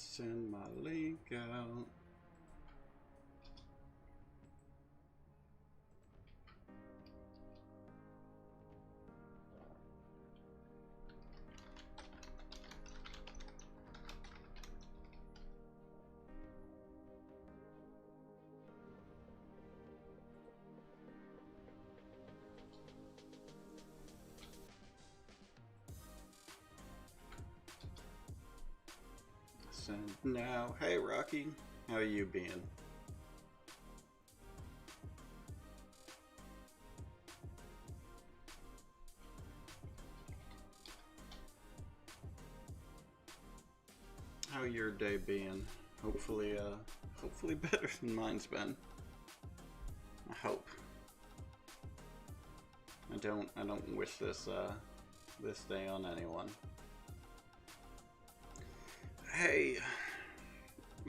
Send my link out. Send now. Hey Rocky, how you been? How your day been? Hopefully, hopefully better than mine's been. I hope. I don't wish this this day on anyone. Hey,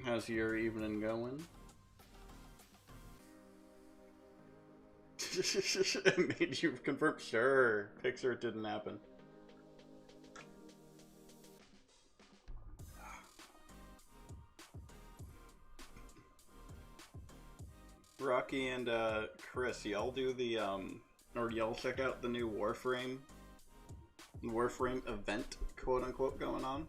how's your evening going? It made you confirm? Sure, Pixar didn't happen. Rocky and Chris, y'all do the or y'all check out the new Warframe event, quote unquote, going on.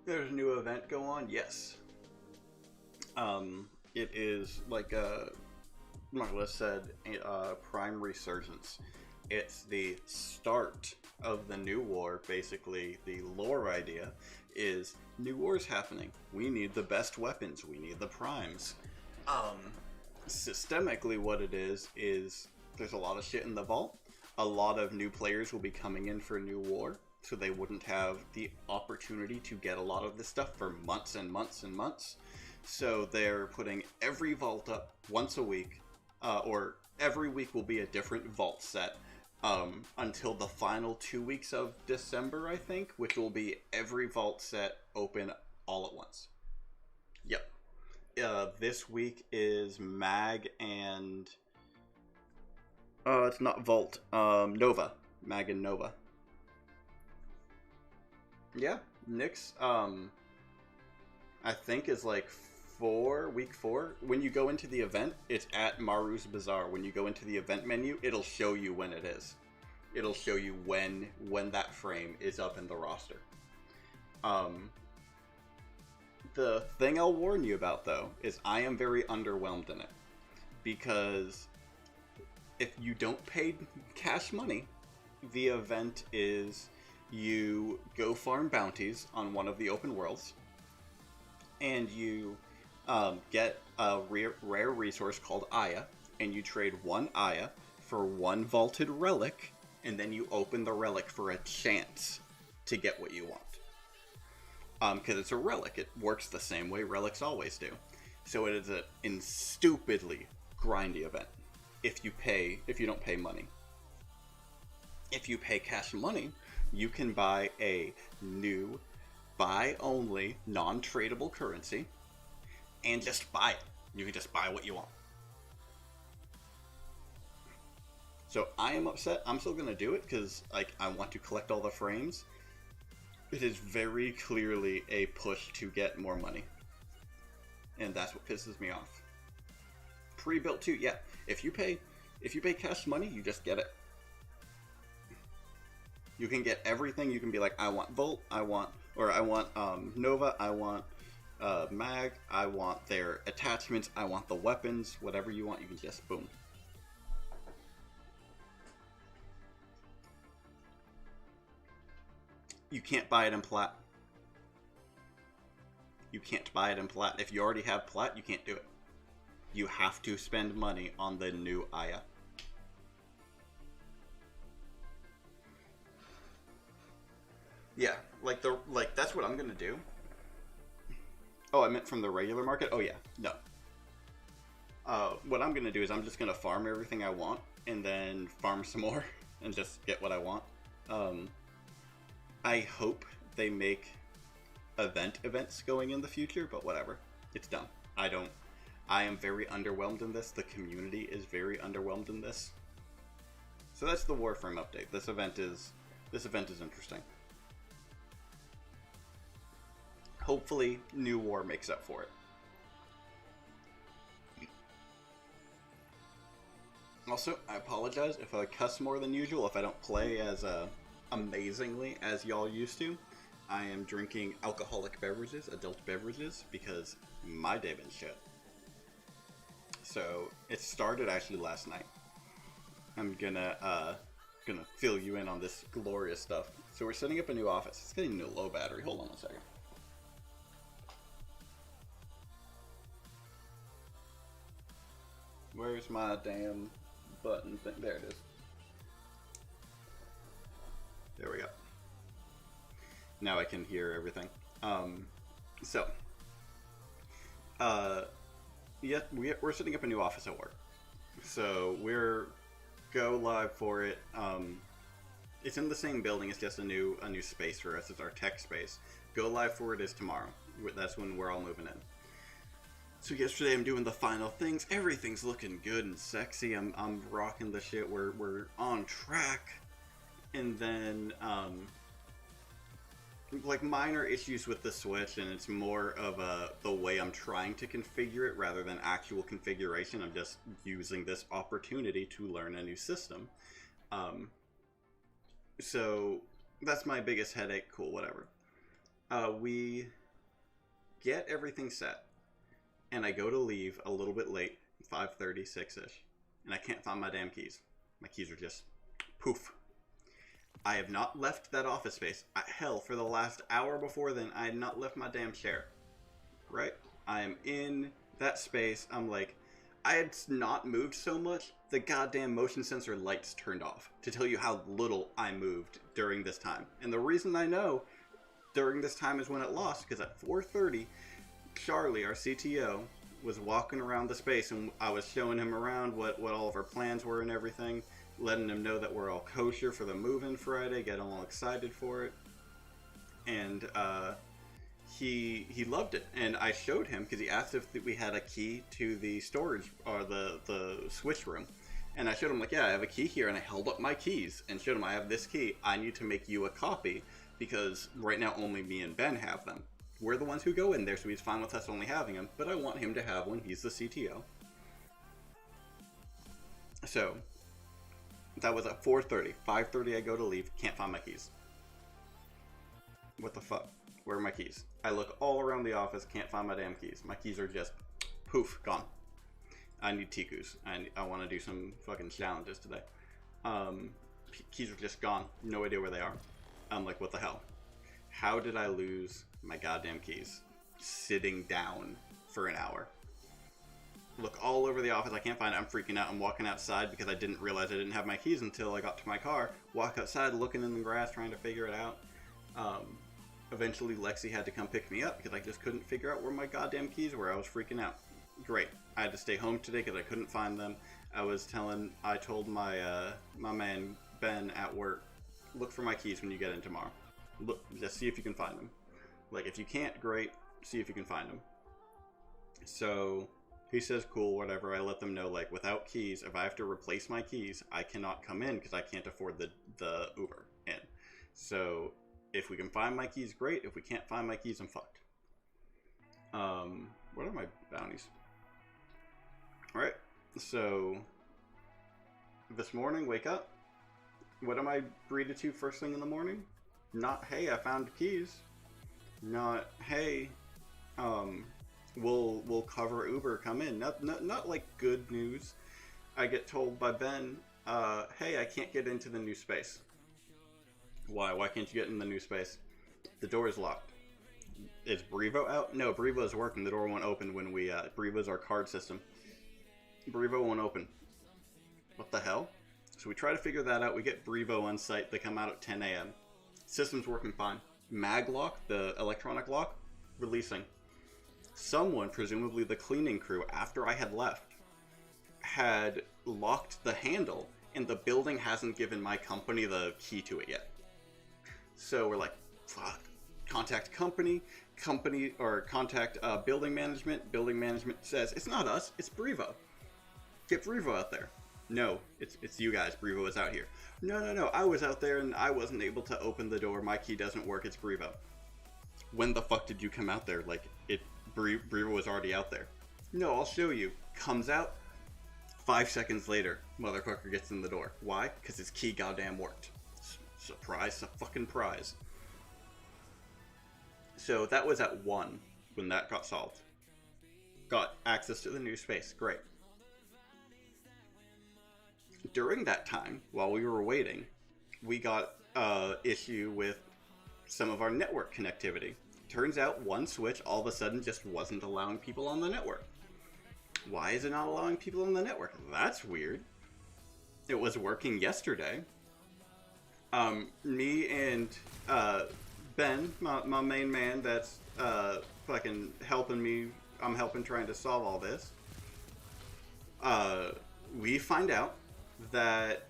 There's a new event go on, yes. It is like Marla said, Prime Resurgence. It's the start of the new war. Basically, the lore idea is new war's happening. We need the best weapons. We need the primes. Systemically, what it is there's a lot of shit in the vault. A lot of new players will be coming in for new war, so they wouldn't have the opportunity to get a lot of this stuff for months and months and months. So they're putting every vault up once a week, or every week will be a different vault set, until the final 2 weeks of December, I think, which will be every vault set open all at once. Yep. This week is Mag and... it's not Vault. Nova. Mag and Nova. Yeah, Nyx, I think is like week 4. When you go into the event, it's at Maru's Bazaar. When you go into the event menu, it'll show you when it is. It'll show you when that frame is up in the roster. The thing I'll warn you about, though, is I am very underwhelmed in it. Because if you don't pay cash money, the event is... you go farm bounties on one of the open worlds, and you get a rare resource called Aya, and you trade one Aya for one vaulted relic, and then you open the relic for a chance to get what you want. Because it's a relic, it works the same way relics always do. So it is a stupidly grindy event if you don't pay money. If you pay cash money, you can buy a new, buy-only, non-tradable currency, and just buy it. You can just buy what you want. So I am upset. I'm still going to do it because I want to collect all the frames. It is very clearly a push to get more money. And that's what pisses me off. Pre-built too, yeah. If you pay cash money, you just get it. You can get everything. You can be like, I want Volt, I want Nova, I want Mag, I want their attachments, I want the weapons, whatever you want, you can just boom. You can't buy it in Plat. You can't buy it in Plat. If you already have Plat, you can't do it. You have to spend money on the new Aya. Yeah, like that's what I'm gonna do. Oh, I meant from the regular market? Oh, yeah. No. What I'm going to do is I'm just going to farm everything I want and then farm some more and just get what I want. I hope they make events going in the future, but whatever. It's done. I am very underwhelmed in this. The community is very underwhelmed in this. So that's the Warframe update. This event is interesting. Hopefully, New War makes up for it. Also, I apologize if I cuss more than usual, if I don't play as amazingly as y'all used to. I am drinking alcoholic beverages, adult beverages, because my day been shit. So, it started actually last night. I'm gonna fill you in on this glorious stuff. So we're setting up a new office. It's getting a low battery. Hold on one second. Where's my damn button thing? There it is. There we go. Now I can hear everything. Yeah, we're setting up a new office at work. So we're go live for it. It's in the same building. It's just a new space for us. It's our tech space. Go live for it is tomorrow. That's when we're all moving in. So yesterday I'm doing the final things. Everything's looking good and sexy. I'm rocking the shit. We're on track. And then like minor issues with the Switch, and it's more of the way I'm trying to configure it rather than actual configuration. I'm just using this opportunity to learn a new system. So that's my biggest headache. Cool, whatever. We get everything set, and I go to leave a little bit late, 5:30, 6-ish, and I can't find my damn keys. My keys are just poof. I have not left that office space. Hell, for the last hour before then, I had not left my damn chair. Right? I am in that space. I'm like, I had not moved so much, the goddamn motion sensor lights turned off to tell you how little I moved during this time. And the reason I know during this time is when it lost, because at 4:30, Charlie, our CTO, was walking around the space, and I was showing him around what all of our plans were and everything, letting him know that we're all kosher for the move-in Friday, getting all excited for it. And he loved it. And I showed him, because he asked if we had a key to the storage, or the switch room. And I showed him, like, yeah, I have a key here, and I held up my keys and showed him I have this key. I need to make you a copy, because right now only me and Ben have them. We're the ones who go in there, so he's fine with us only having them, but I want him to have one. He's the CTO. So that was at 4:30. 5:30 I go to leave, can't find my keys. What the fuck? Where are my keys? I look all around the office, can't find my damn keys. My keys are just poof, gone. I need Tikus. I want to do some fucking challenges today. Keys are just gone. No idea where they are. I'm like, what the hell? How did I lose my goddamn keys? Sitting down for an hour. Look all over the office, I can't find it. I'm freaking out. I'm walking outside because I didn't realize I didn't have my keys until I got to my car. Walk outside, looking in the grass, trying to figure it out. Eventually Lexi had to come pick me up because I just couldn't figure out where my goddamn keys were. I was freaking out. Great. I had to stay home today because I couldn't find them. I told my my man Ben at work, look for my keys when you get in tomorrow. Look, just see if you can find them. Like, if you can't, great. See if you can find them. So he says, cool, whatever. I let them know, like, without keys, if I have to replace my keys, I cannot come in because I can't afford the Uber in. So if we can find my keys, great. If we can't find my keys, I'm fucked. What are my bounties? Alright, so this morning, wake up. What am I greeted to first thing in the morning? Not, hey, I found keys. Not, hey, we'll cover Uber, come in. Not like good news. I get told by Ben, hey, I can't get into the new space. Why can't you get in the new space? The door is locked. Is Brevo out? No, Brevo is working. The door won't open when we, Brevo's our card system. Brevo won't open. What the hell? So we try to figure that out. We get Brevo on site. They come out at 10 a.m. System's working fine. Maglock, the electronic lock, releasing. Someone, presumably the cleaning crew, after I had left, had locked the handle, and the building hasn't given my company the key to it yet. So we're like, fuck. Contact company, or contact building management. Building management says, it's not us, it's Brevo. Get Brevo out there. No, it's you guys. Brevo is out here. No, I was out there and I wasn't able to open the door. My key doesn't work, it's Brevo. When the fuck did you come out there? Like, Brevo was already out there. No, I'll show you. Comes out. 5 seconds later, motherfucker gets in the door. Why? Because his key goddamn worked. Surprise, a fucking prize. So that was at 1 when that got solved. Got access to the new space. Great. During that time, while we were waiting, we got issue with some of our network connectivity. Turns out one switch all of a sudden just wasn't allowing people on the network. Why is it not allowing people on the network? That's weird. It was working yesterday. Me and Ben, my main man that's fucking helping me, I'm helping trying to solve all this. We find out that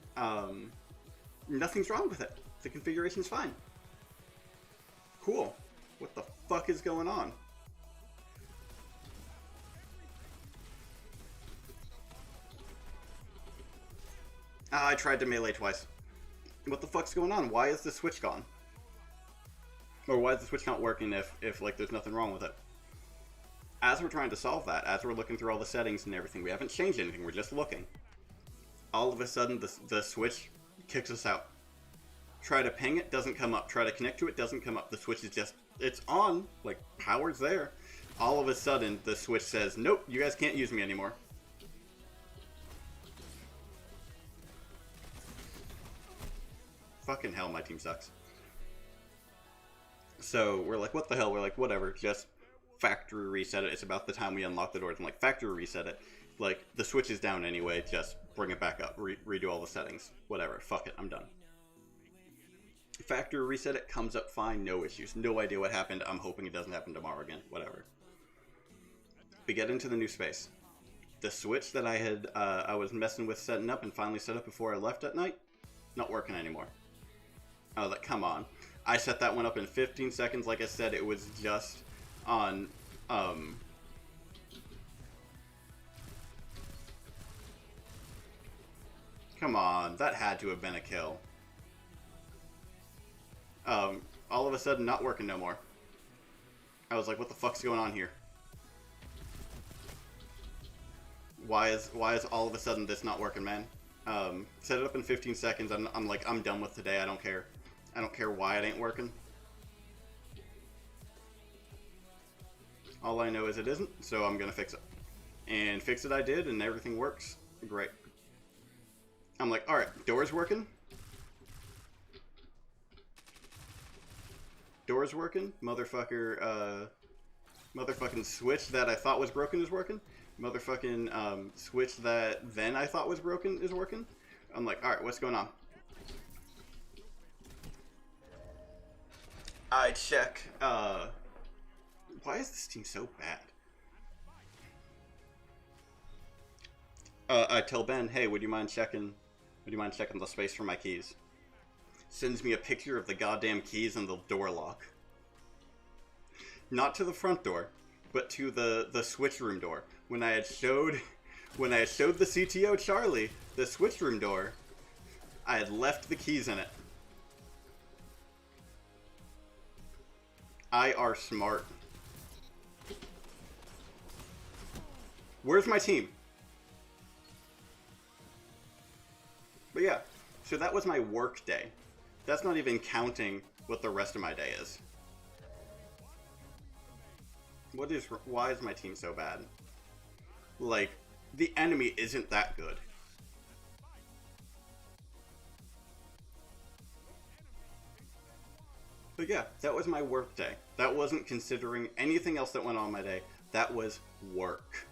nothing's wrong with it. The configuration's fine. Cool. What the fuck is going on? I tried to melee twice. What the fuck's going on? Why is the switch gone? Or why is the switch not working if like there's nothing wrong with it? As we're trying to solve that, as we're looking through all the settings and everything, we haven't changed anything, we're just looking. All of a sudden the switch kicks us out. Try to ping it, doesn't come up. Try to connect to it, doesn't come up. The switch is just, it's on, like power's there. All of a sudden the switch says, nope, you guys can't use me anymore. Fucking hell, my team sucks. So we're like, what the hell? We're like, whatever, just factory reset it. It's about the time we unlock the doors. I'm like, factory reset it. Like, the switch is down anyway, just bring it back up. Redo all the settings. Whatever, fuck it, I'm done. Factory reset it, comes up fine, no issues. No idea what happened. I'm hoping it doesn't happen tomorrow again. Whatever. We get into the new space. The switch that I had, I was messing with setting up and finally set up before I left at night, not working anymore. I was like, come on. I set that one up in 15 seconds. Like I said, it was just on, come on, that had to have been a kill. All of a sudden not working no more. I was like, what the fuck's going on here? Why is all of a sudden this not working, man? Set it up in 15 seconds. I'm like, I'm done with today. I don't care. I don't care why it ain't working. All I know is it isn't, so I'm gonna fix it. And fix it I did, and everything works. Great. I'm like, alright, door's working. Door's working. Motherfucking switch that I thought was broken is working. Motherfucking switch that then I thought was broken is working. I'm like, alright, what's going on? I check, why is this team so bad? I tell Ben, hey, would you mind checking the space for my keys? Sends me a picture of the goddamn keys and the door lock. Not to the front door, but to the switch room door. When I had showed the CTO Charlie the switch room door, I had left the keys in it. I are smart. Where's my team? But yeah, so that was my work day. That's not even counting what the rest of my day is. Why is my team so bad? Like, the enemy isn't that good. But yeah, that was my work day. That wasn't considering anything else that went on my day. That was work.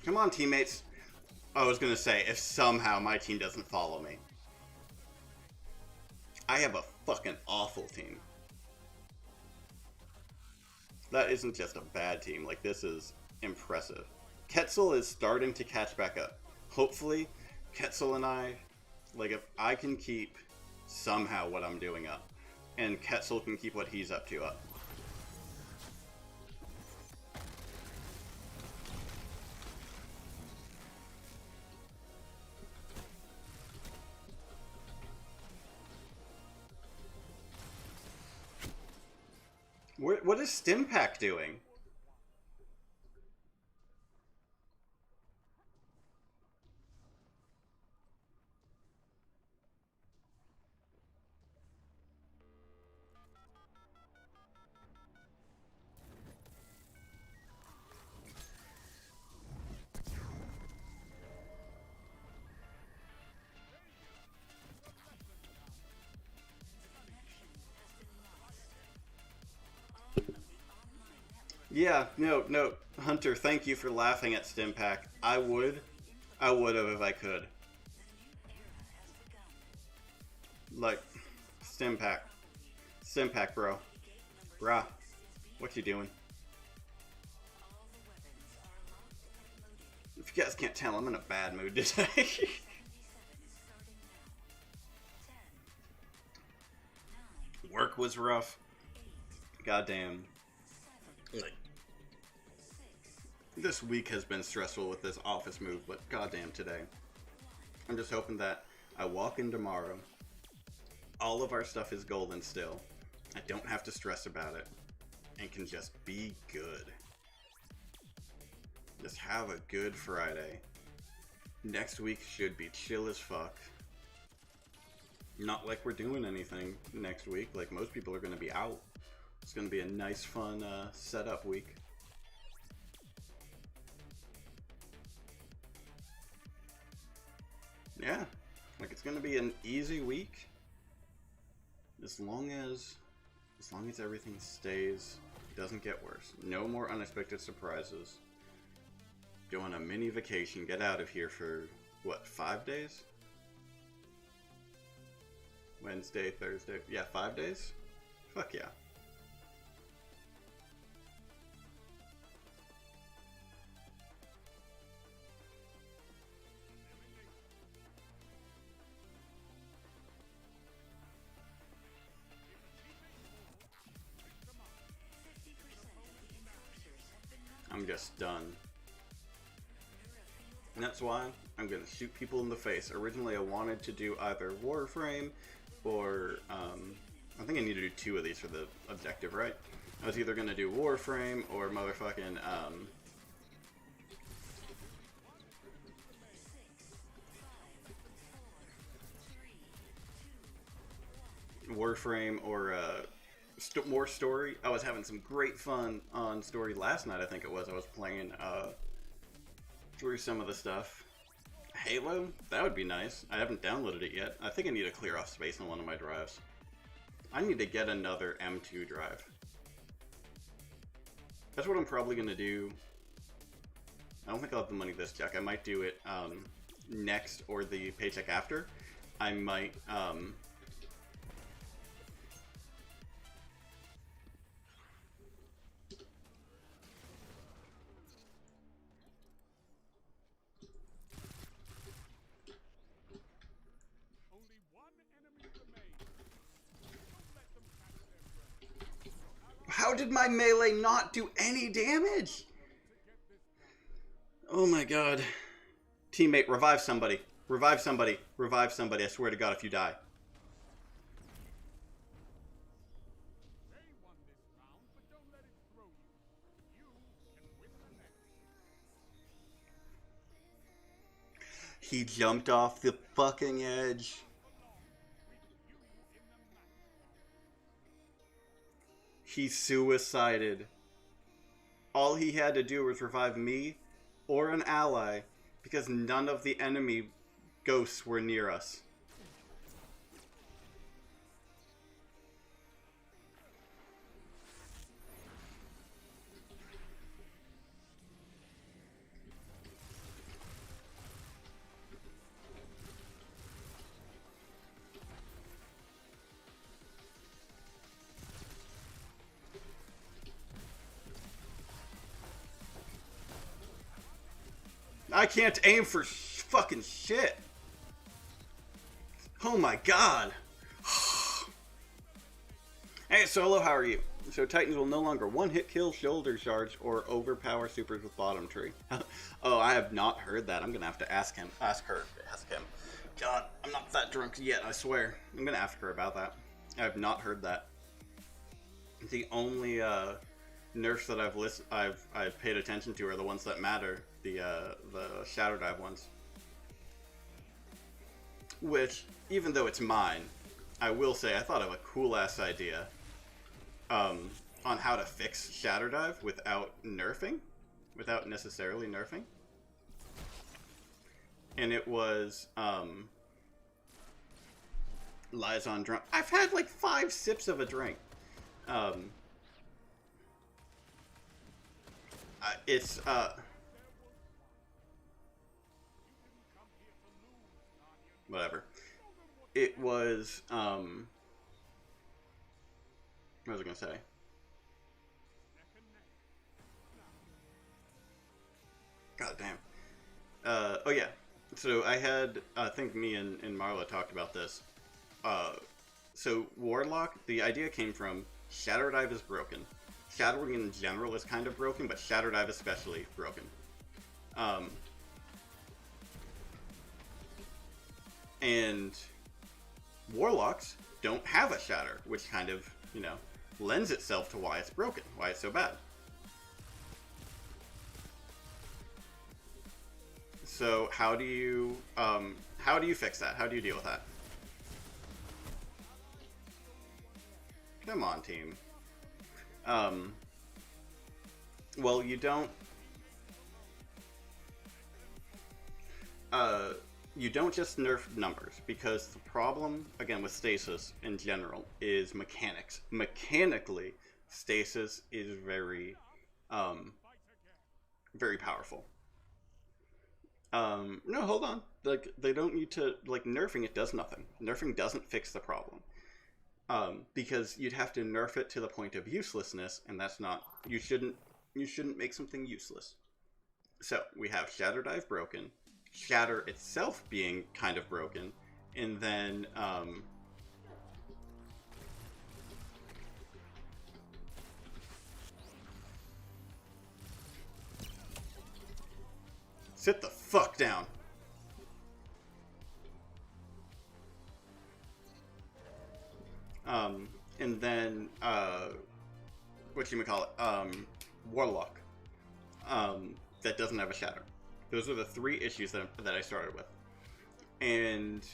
Come on, teammates. I was gonna say, if somehow my team doesn't follow me. I have a fucking awful team. That isn't just a bad team. Like, this is impressive. Quetzal is starting to catch back up. Hopefully, Quetzal and I, like, if I can keep somehow what I'm doing up, and Quetzal can keep what he's up to up. What is Stimpack doing? Yeah, no, Hunter, thank you for laughing at Stimpack. I would have if I could. Like, Stimpack. Stimpack, bro. Bruh, what you doing? If you guys can't tell, I'm in a bad mood today. Work was rough. Goddamn. Like, this week has been stressful with this office move, but goddamn today. I'm just hoping that I walk in tomorrow. All of our stuff is golden still. I don't have to stress about it. And can just be good. Just have a good Friday. Next week should be chill as fuck. Not like we're doing anything next week. Like, most people are going to be out. It's going to be a nice, fun setup week. Yeah. Like, it's going to be an easy week. As long as everything stays, doesn't get worse. No more unexpected surprises. Go on a mini vacation, get out of here for, what, 5 days? Wednesday, Thursday, yeah, 5 days? Fuck yeah. I'm just done. And that's why I'm gonna shoot people in the face. Originally I wanted to do either Warframe or, I think I need to do 2 of these for the objective, right? I was either gonna do Warframe or motherfucking, Warframe or, more story. I was having some great fun on story last night, I think it was. I was playing, through some of the stuff. Halo? That would be nice. I haven't downloaded it yet. I think I need to clear off space on one of my drives. I need to get another M2 drive. That's what I'm probably going to do. I don't think I'll have the money this check. I might do it next or the paycheck after. I might... How did my melee not do any damage? Oh my god. Teammate, revive somebody. Revive somebody. Revive somebody. I swear to god if you die. He jumped off the fucking edge. He suicided. All he had to do was revive me or an ally because none of the enemy ghosts were near us. I can't aim for fucking shit. Oh my god. Hey, Solo, how are you? So Titans will no longer one-hit kill, shoulder charge, or overpower supers with bottom tree. Oh, I have not heard that. I'm gonna have to ask him. Ask her. Ask him. God, I'm not that drunk yet, I swear. I'm gonna ask her about that. I have not heard that. The only nerfs that I've paid attention to are the ones that matter. The Shadow Dive ones. Which, even though it's mine, I will say I thought of a cool-ass idea on how to fix Shadow Dive without nerfing. Without necessarily nerfing. And it was, Liaison drunk. I've had like 5 sips of a drink. It's, whatever. It was, what was I gonna say? God damn. Oh yeah. So I had, I think me and Marla talked about this. So Warlock, the idea came from Shadow Dive is broken. Shadowing in general is kind of broken, but Shadow Dive especially broken. And Warlocks don't have a Shatter, which kind of, you know, lends itself to why it's broken, why it's so bad. So how do you fix that? How do you deal with that? Come on, team. Well, you don't just nerf numbers, because the problem, again, with stasis in general is mechanics. Mechanically, stasis is very, very powerful. No, hold on. Like, they don't need to, like, nerfing it does nothing. Nerfing doesn't fix the problem. Because you'd have to nerf it to the point of uselessness, and that's not, you shouldn't make something useless. So, we have Shatter Dive broken, Shatter itself being kind of broken, and then, sit the fuck down. And then, Warlock, that doesn't have a Shatter. Those are the 3 issues that I started with. And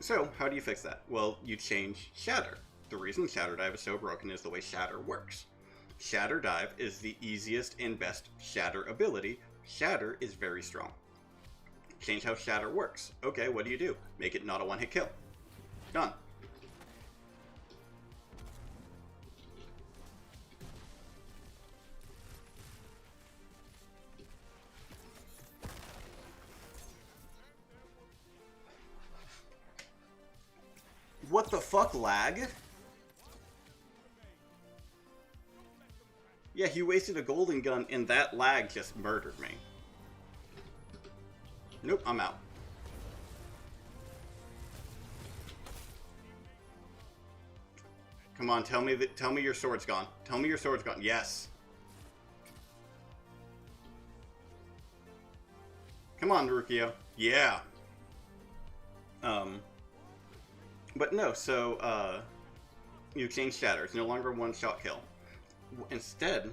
so, how do you fix that? Well, you change Shatter. The reason Shatter Dive is so broken is the way Shatter works. Shatter Dive is the easiest and best Shatter ability. Shatter is very strong. Change how Shatter works. Okay, what do? Make it not a one-hit kill. Done. What the fuck, lag? Yeah, he wasted a golden gun and that lag just murdered me. Nope, I'm out. Come on, tell me your sword's gone. Tell me your sword's gone. Yes. Come on, Rukio. Yeah. But no, so, you change Shatter. It's no longer a one-shot kill. Instead,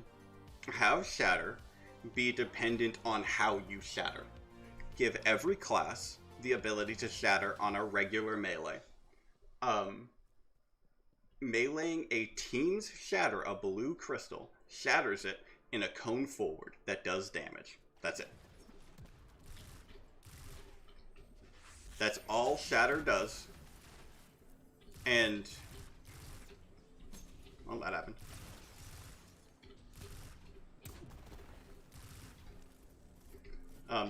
have Shatter be dependent on how you Shatter. Give every class the ability to Shatter on a regular melee. Meleeing a team's Shatter, a blue crystal, shatters it in a cone forward that does damage. That's it. That's all Shatter does. And, well, that happened.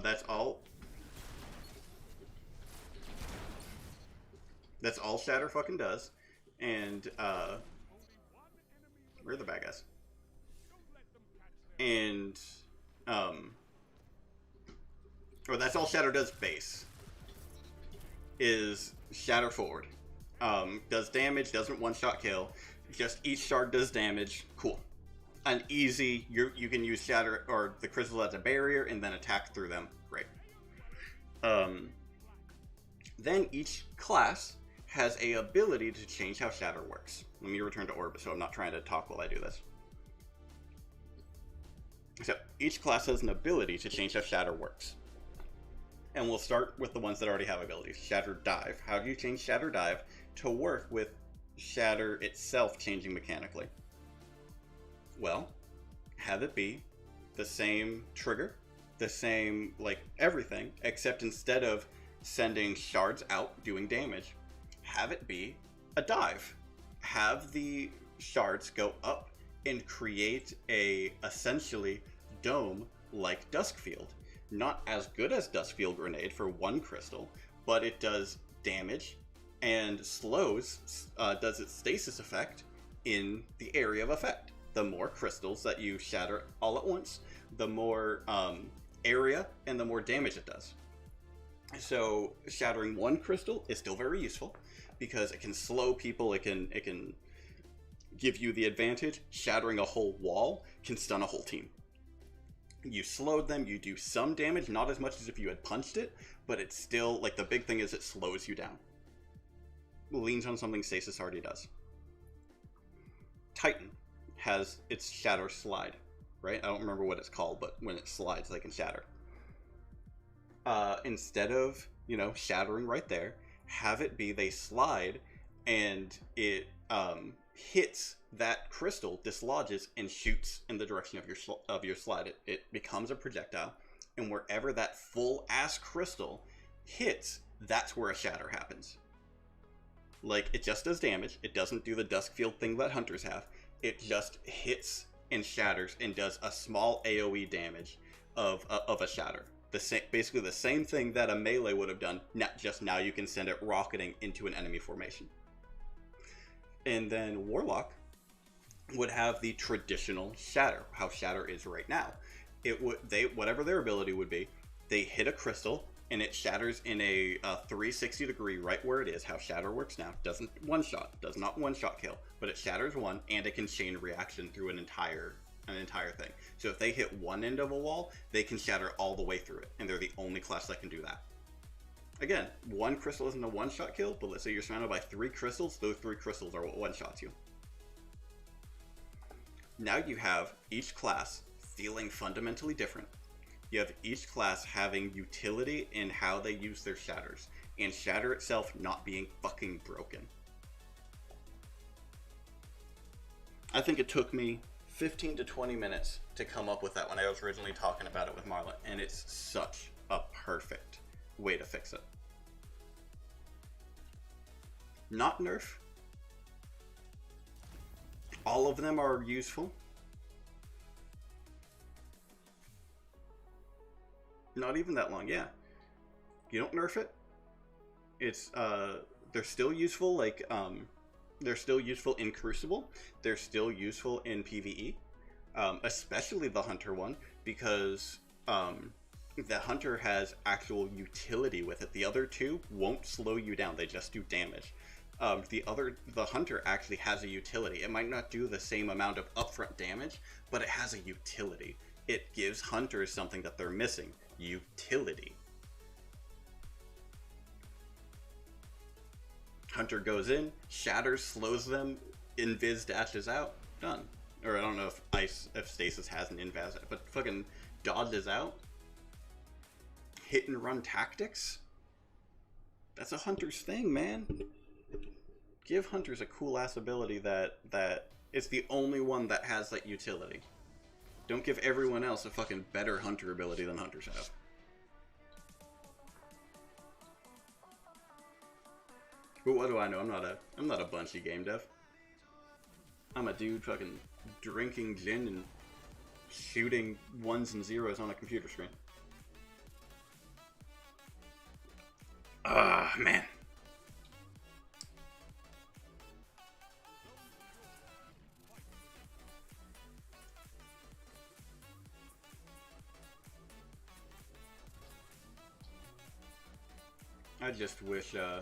That's all. That's all Shatter fucking does. And, where are the bad guys? And, or that's all Shatter does base, is Shatter Forward. Does damage, doesn't one-shot kill. Just each shard does damage. Cool. An easy, you can use Shatter or the crystal as a barrier and then attack through them. Great. Then each class has a ability to change how Shatter works. Let me return to Orbit so I'm not trying to talk while I do this. So each class has an ability to change how Shatter works. And we'll start with the ones that already have abilities. Shatter Dive. How do you change Shatter Dive to work with Shatter itself changing mechanically? Well, have it be the same trigger, the same, like, everything, except instead of sending shards out doing damage, have it be a dive. Have the shards go up and create a, essentially, dome like Duskfield. Not as good as Duskfield Grenade for one crystal, but it does damage and slows, does its stasis effect in the area of effect. The more crystals that you shatter all at once, the more area and the more damage it does. So shattering one crystal is still very useful because it can slow people, it can give you the advantage. Shattering a whole wall can stun a whole team. You slowed them, you do some damage, not as much as if you had punched it, but it's still, like, the big thing is it slows you down. Leans on something Stasis already does. Titan has its Shatter Slide, right? I don't remember what it's called, but when it slides, they can shatter. Instead of, shattering right there, have it be they slide and it hits that crystal, dislodges, and shoots in the direction of your slide. It becomes a projectile, and wherever that full-ass crystal hits, that's where a shatter happens. Like, it just does damage. It doesn't do the Duskfield thing that hunters have. It just hits and shatters and does a small AoE damage of a shatter. Basically the same thing that a melee would have done, just now you can send it rocketing into an enemy formation. And then Warlock would have the traditional shatter, how shatter is right now. Whatever their ability would be, they hit a crystal and it shatters in a 360 degree right where it is. How shatter works now, does not one shot kill, but it shatters one and it can chain reaction through an entire thing. So if they hit one end of a wall, they can shatter all the way through it, and they're the only class that can do that. Again, one crystal isn't a one-shot kill, but let's say you're surrounded by 3 crystals, those 3 crystals are what one-shots you. Now you have each class feeling fundamentally different. You have each class having utility in how they use their shatters, and shatter itself not being fucking broken. I think it took me 15 to 20 minutes to come up with that when I was originally talking about it with Marlon, and it's such a perfect way to fix it. Not nerf. All of them are useful. Not even that long, yeah. You don't nerf it. It's they're still useful, like they're still useful in Crucible. They're still useful in PvE, especially the Hunter one, because the Hunter has actual utility with it. The other two won't slow you down; they just do damage. The Hunter actually has a utility. It might not do the same amount of upfront damage, but it has a utility. It gives Hunters something that they're missing: utility. Hunter goes in, shatters, slows them, invis dashes out, done. Or I don't know if Stasis has an invis, but fucking dodges out. Hit and run tactics? That's a Hunter's thing, man. Give Hunters a cool ass ability that it's the only one that has that utility. Don't give everyone else a fucking better Hunter ability than Hunters have. But what do I know? I'm not a Bungie game dev. I'm a dude fucking drinking gin and shooting ones and zeros on a computer screen. Ah, man. I just wish, I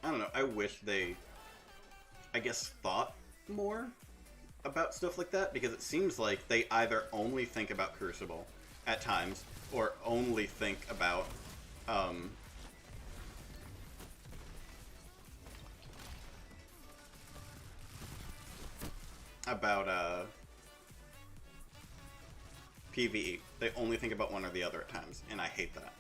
don't know, I wish they, I guess, thought more about stuff like that, because it seems like they either only think about Crucible at times, or only think about, PvE. They only think about one or the other at times, and I hate that.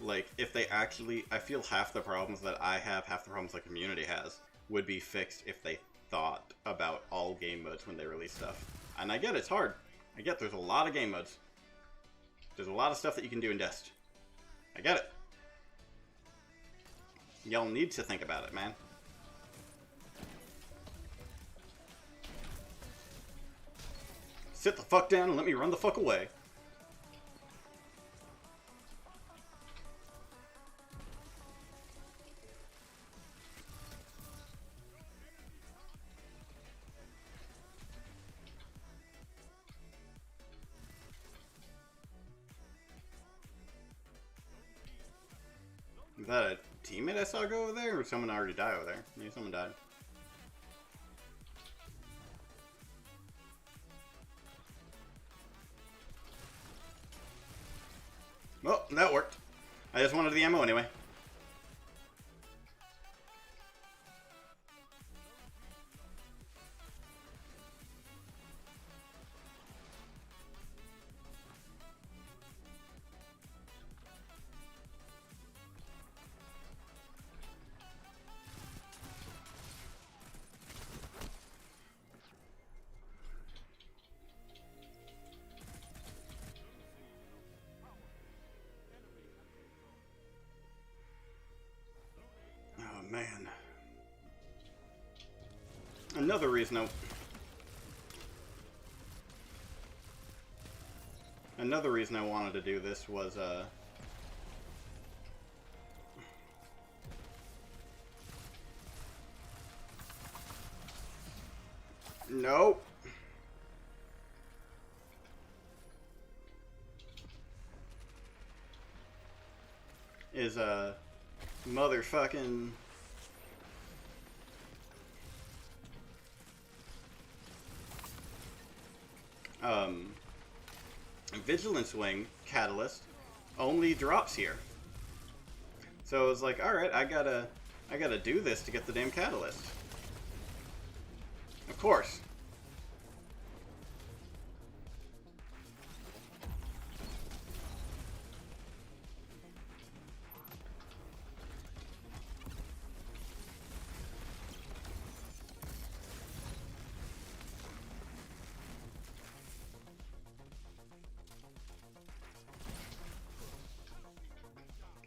Like, if they actually... I feel half the problems that I have, half the problems the community has, would be fixed if they thought about all game modes when they release stuff. And I get it's hard. I get there's a lot of game modes. There's a lot of stuff that you can do in Dest. I get it. Y'all need to think about it, man. Sit the fuck down and let me run the fuck away. Is that a teammate I saw go over there, or someone already died over there? Maybe someone died. Well, that worked. I just wanted the ammo anyway. Man. Another reason I wanted to do this was nope. Is motherfucking Vigilance Wing Catalyst only drops here. So I was like, alright, I gotta do this to get the damn Catalyst. Of course.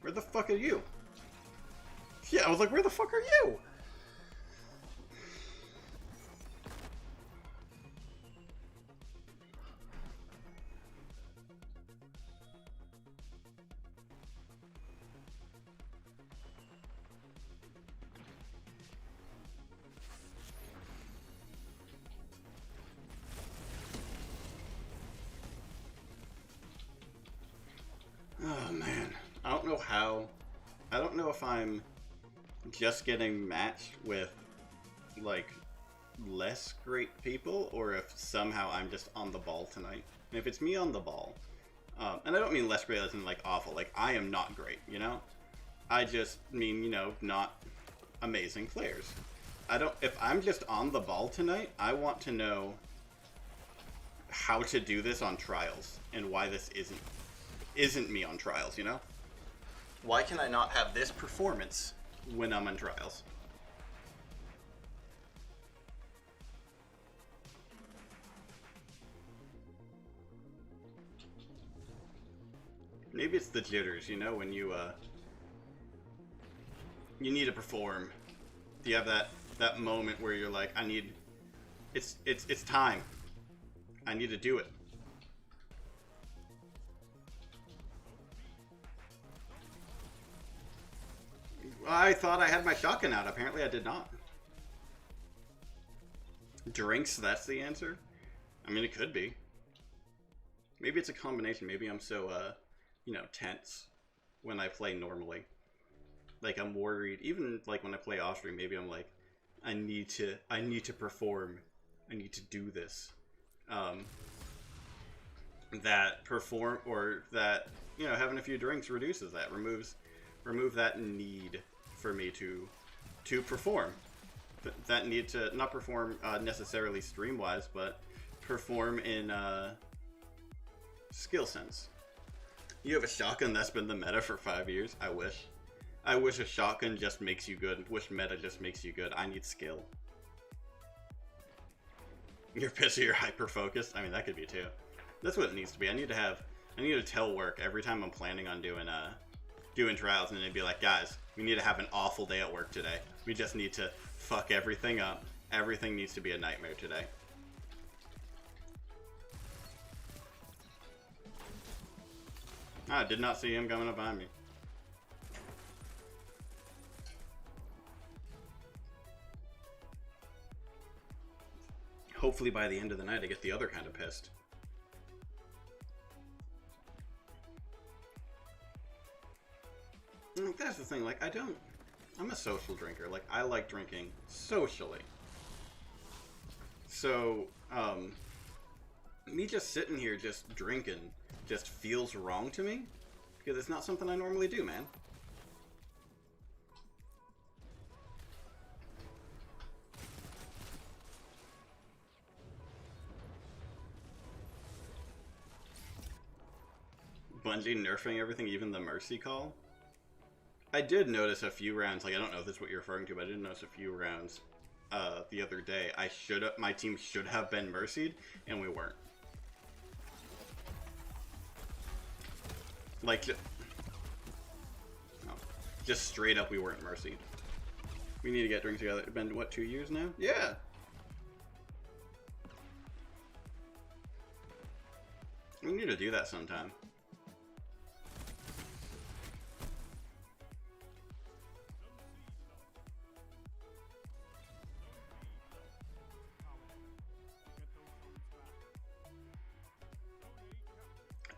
Where the fuck are you? Yeah, I was like, where the fuck are you? Oh man. I don't know how. I don't know if I'm just getting matched with, like, less great people, or if somehow I'm just on the ball tonight. And if it's me on the ball, and I don't mean less great as in, like, awful. Like, I am not great, you know? I just mean, you know, not amazing players. If I'm just on the ball tonight, I want to know how to do this on Trials, and why this isn't me on Trials, you know? Why can I not have this performance when I'm on Trials? Maybe it's the jitters, you know, when you need to perform. You have that moment where you're like, it's time. I need to do it. I thought I had my shotgun out. Apparently I did not. Drinks, that's the answer? I mean, it could be. Maybe it's a combination. Maybe I'm so tense when I play normally. Like I'm worried, even like when I play off stream, maybe I'm like, I need to perform, I need to do this. Um, that perform or that having a few drinks reduces that, remove that need for me to perform. That need to not perform necessarily stream wise, but perform in skill sense. You have a shotgun that's been the meta for 5 years. I wish. I wish a shotgun just makes you good. Wish meta just makes you good. I need skill. You're pissed or you're hyper focused. I mean, that could be too. That's what it needs to be. I need to tell work every time I'm planning on doing trials, and they'd be like, guys, we need to have an awful day at work today. We just need to fuck everything up. Everything needs to be a nightmare today. I did not see him coming up behind me. Hopefully by the end of the night I get the other kind of pissed. That's the thing, like, I'm a social drinker. Like, I like drinking socially. So, me just sitting here just drinking just feels wrong to me, because it's not something I normally do, man. Bungie nerfing everything, even the Mercy Call. I did notice a few rounds, like I don't know if this is what you're referring to, but I did notice a few rounds the other day. My team should have been mercied, and we weren't. Like, just straight up we weren't mercied. We need to get drinks together. It's been, what, 2 years now? Yeah! We need to do that sometime.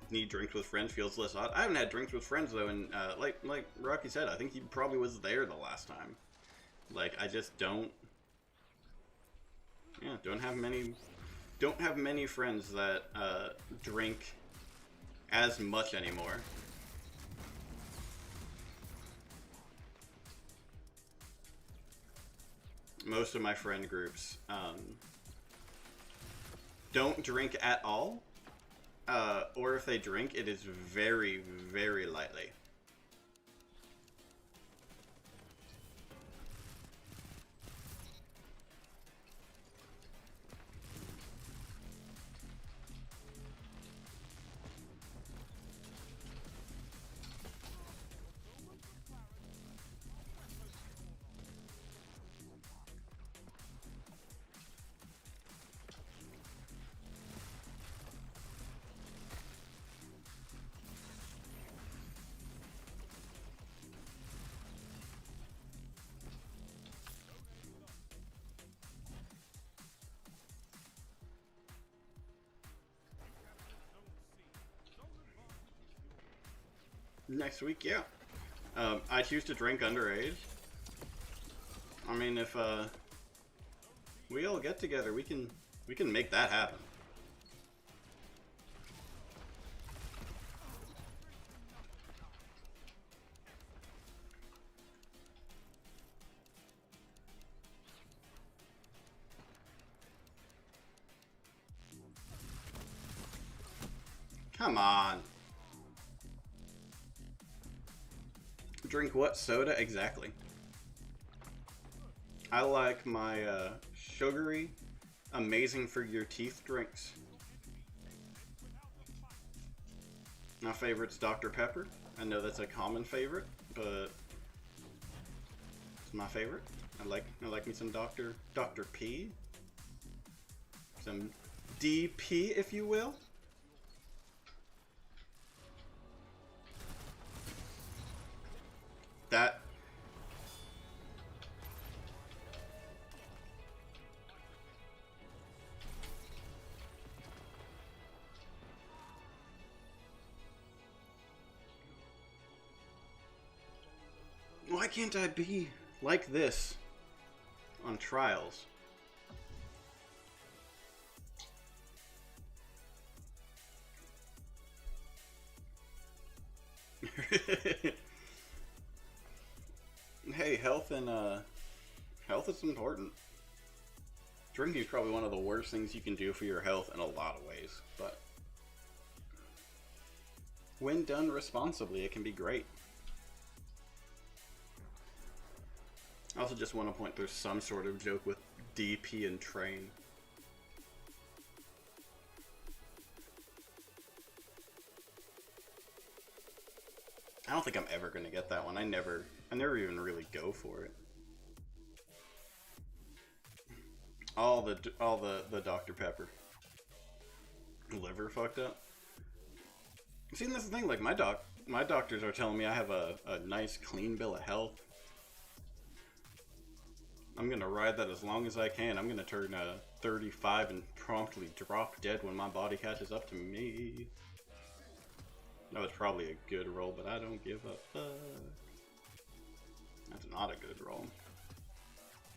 Need drinks with friends feels less odd. I haven't had drinks with friends though, and like Rocky said, I think he probably was there the last time. Like, I just don't have many friends that drink as much anymore. Most of my friend groups don't drink at all. Or if they drink, it is very, very lightly. Next week, yeah. I choose to drink underage. I mean, if we all get together, we can make that happen. Come on. Drink what soda? Exactly. I like my sugary, amazing for your teeth drinks. My favorite's Dr. Pepper. I know that's a common favorite, but it's my favorite. I like me some Dr. P. Some DP, if you will. That Why can't I be like this on Trials? Hey, health is important. Drinking is probably one of the worst things you can do for your health in a lot of ways, but when done responsibly, it can be great. I also just want to point there's some sort of joke with DP and train. I don't think I'm ever gonna get that one. I never even really go for it. All the Dr. Pepper. Liver fucked up. See, that's the thing. Like my doctors are telling me I have a nice clean bill of health. I'm gonna ride that as long as I can. I'm gonna turn 35 and promptly drop dead when my body catches up to me. That was probably a good roll, but I don't give a fuck. That's not a good roll.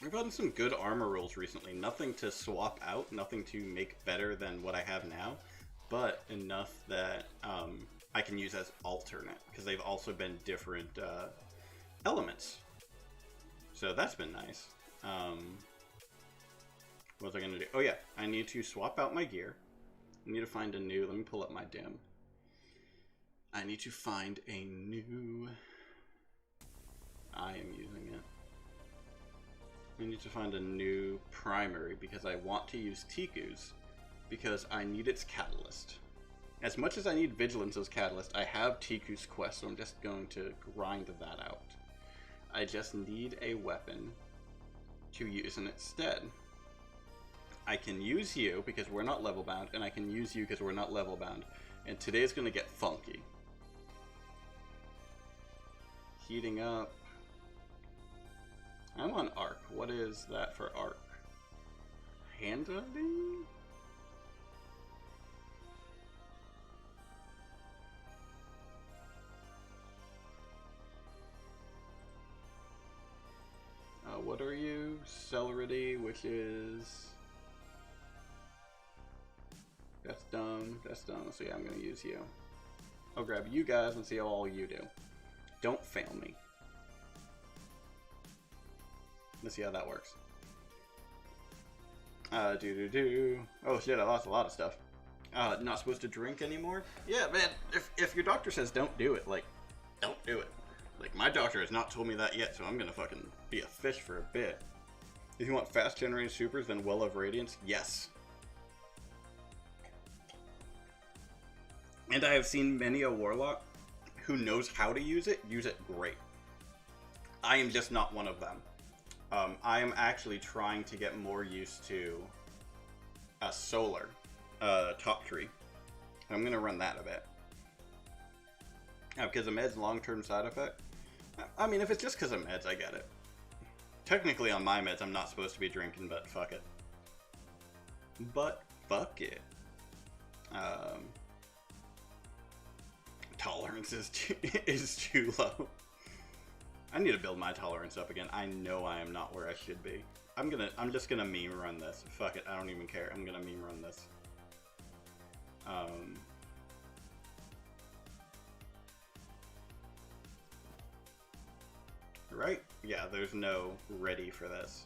I've gotten some good armor rolls recently. Nothing to swap out, nothing to make better than what I have now, but enough that I can use as alternate, because they've also been different elements. So that's been nice. What was I going to do? Oh yeah, I need to swap out my gear. I need to find a new... Let me pull up my dim. I need to find a new... I am using it. I need to find a new primary because I want to use Tiku's because I need its catalyst. As much as I need Vigilance's catalyst, I have Tiku's quest, so I'm just going to grind that out. I just need a weapon to use in its stead. I can use you because we're not level bound, and I can use you because we're not level bound. And today's going to get funky. Heating up. I'm on arc. What is that for arc? Handling? What are you? Celerity, which is... That's dumb. That's dumb. So yeah, I'm going to use you. I'll grab you guys and see how all you do. Don't fail me. Let's see how that works. Oh shit, I lost a lot of stuff. Not supposed to drink anymore? Yeah, man, if your doctor says don't do it, like, don't do it. Like, my doctor has not told me that yet, so I'm gonna fucking be a fish for a bit. If you want fast generating supers, then Well of Radiance, yes. And I have seen many a warlock who knows how to use it great. I am just not one of them. I am actually trying to get more used to solar top tree. I'm going to run that a bit. Because of meds long-term side effect. I mean, if it's just because of meds, I get it. Technically on my meds, I'm not supposed to be drinking, but fuck it. But fuck it. Tolerance is too low. I need to build my tolerance up again. I know I am not where I should be. I'm just gonna meme run this. Fuck it, I don't even care. I'm gonna meme run this. Right? Yeah, there's no ready for this.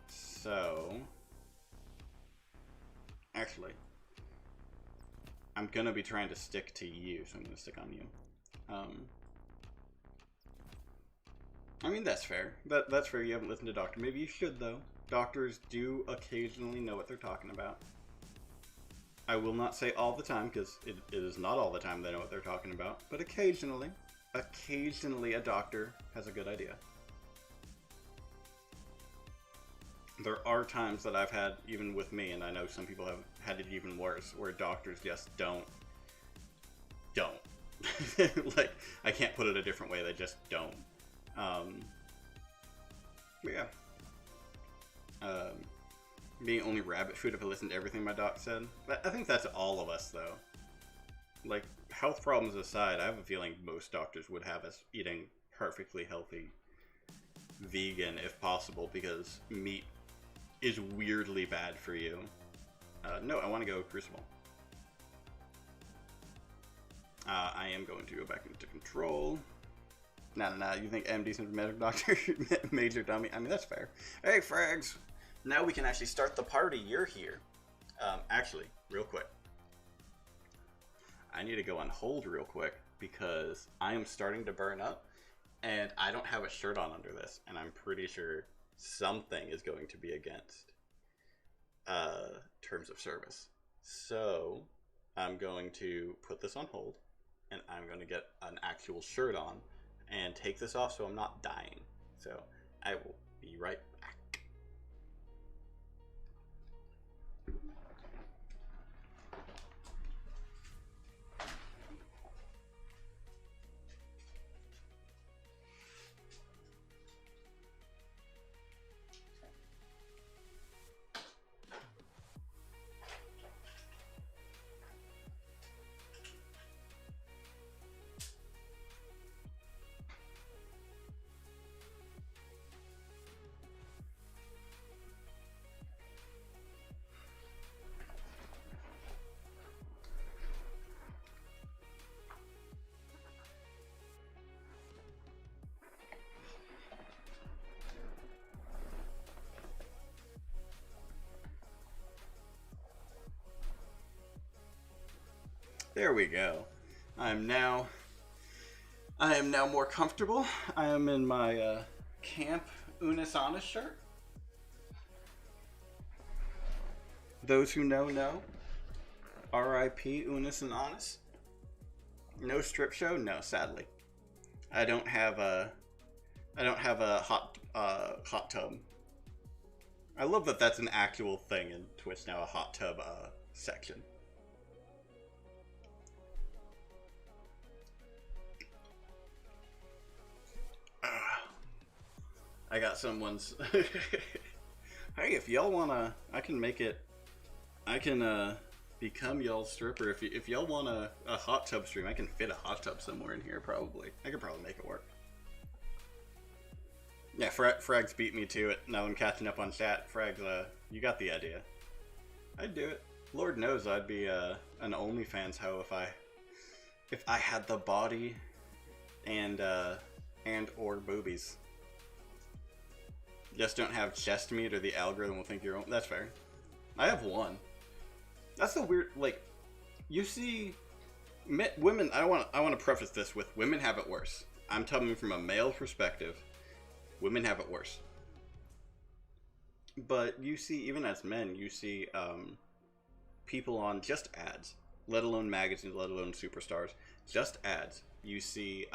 So actually, I'm gonna be trying to stick to you, so I'm gonna stick on you. I mean, that's fair. That's fair. You haven't listened to Doctor. Maybe you should, though. Doctors do occasionally know what they're talking about. I will not say all the time, because it is not all the time they know what they're talking about. But occasionally a doctor has a good idea. There are times that I've had, even with me, and I know some people have had it even worse, where doctors just don't. Like, I can't put it a different way, they just don't. Yeah. Being only rabbit food if I listened to everything my doc said. I think that's all of us, though. Like, health problems aside, I have a feeling most doctors would have us eating perfectly healthy vegan if possible, because meat is weirdly bad for you. No, I want to go Crucible. I am going to go back into Control. Nah, you think MD's Medical Doctor Major Dummy? I mean, that's fair. Hey, Frags! Now we can actually start the party. You're here. Actually, real quick. I need to go on hold real quick because I am starting to burn up and I don't have a shirt on under this, and I'm pretty sure something is going to be against terms of service. So I'm going to put this on hold and I'm going to get an actual shirt on and take this off so I'm not dying. So I will be right back. There we go. I am now more comfortable. I am in my Camp Unis Honest shirt. Those who know. R.I.P. Unis and Honest. No strip show? No, sadly. I don't have a hot tub. I love that that's an actual thing in Twitch now, a hot tub section. I got someone's. Hey, if y'all wanna, I can make it. I can become y'all's stripper. If y'all want a hot tub stream, I can fit a hot tub somewhere in here. Probably, I could probably make it work. Yeah, Frags beat me to it. Now I'm catching up on chat. Frags, you got the idea. I'd do it. Lord knows I'd be an OnlyFans hoe if I had the body and or boobies. Just don't have chest meat or the algorithm will think you're own. That's fair. I have one. That's the weird, like, you see, women, I want to preface this with women have it worse. I'm talking from a male perspective. Women have it worse. But you see, even as men, you see people on just ads, let alone magazines, let alone superstars, just ads. You see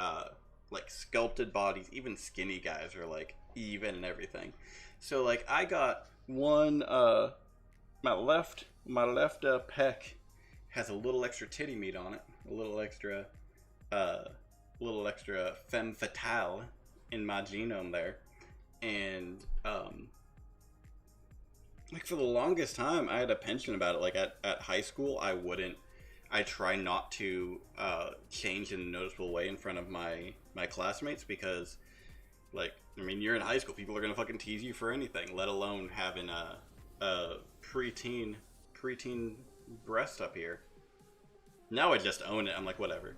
like sculpted bodies, even skinny guys are like even and everything. So like I got one my left pec has a little extra titty meat on it, a little extra femme fatale in my genome there. And like for the longest time I had a penchant about it. Like at high school I try not to change in a noticeable way in front of my classmates, because like, I mean, you're in high school, people are gonna fucking tease you for anything, let alone having a preteen breast up here. Now I just own it. I'm like, whatever.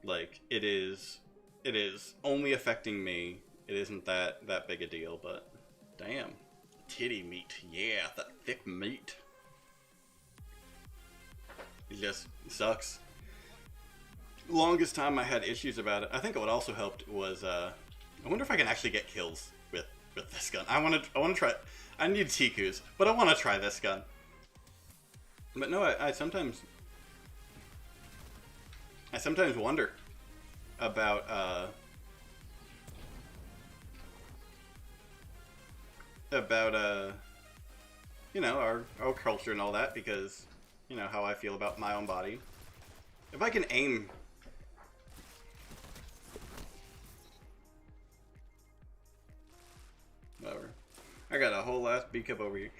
Like, it is only affecting me. It isn't that big a deal, but damn. Titty meat, yeah, that thick meat. It just sucks. Longest time I had issues about it. I think what also helped was I wonder if I can actually get kills with this gun. I want to try. I need Tikus, but I want to try this gun. But no, I sometimes wonder about you know, our culture and all that, because you know how I feel about my own body. If I can aim. Whatever. I got a whole ass B cup over here.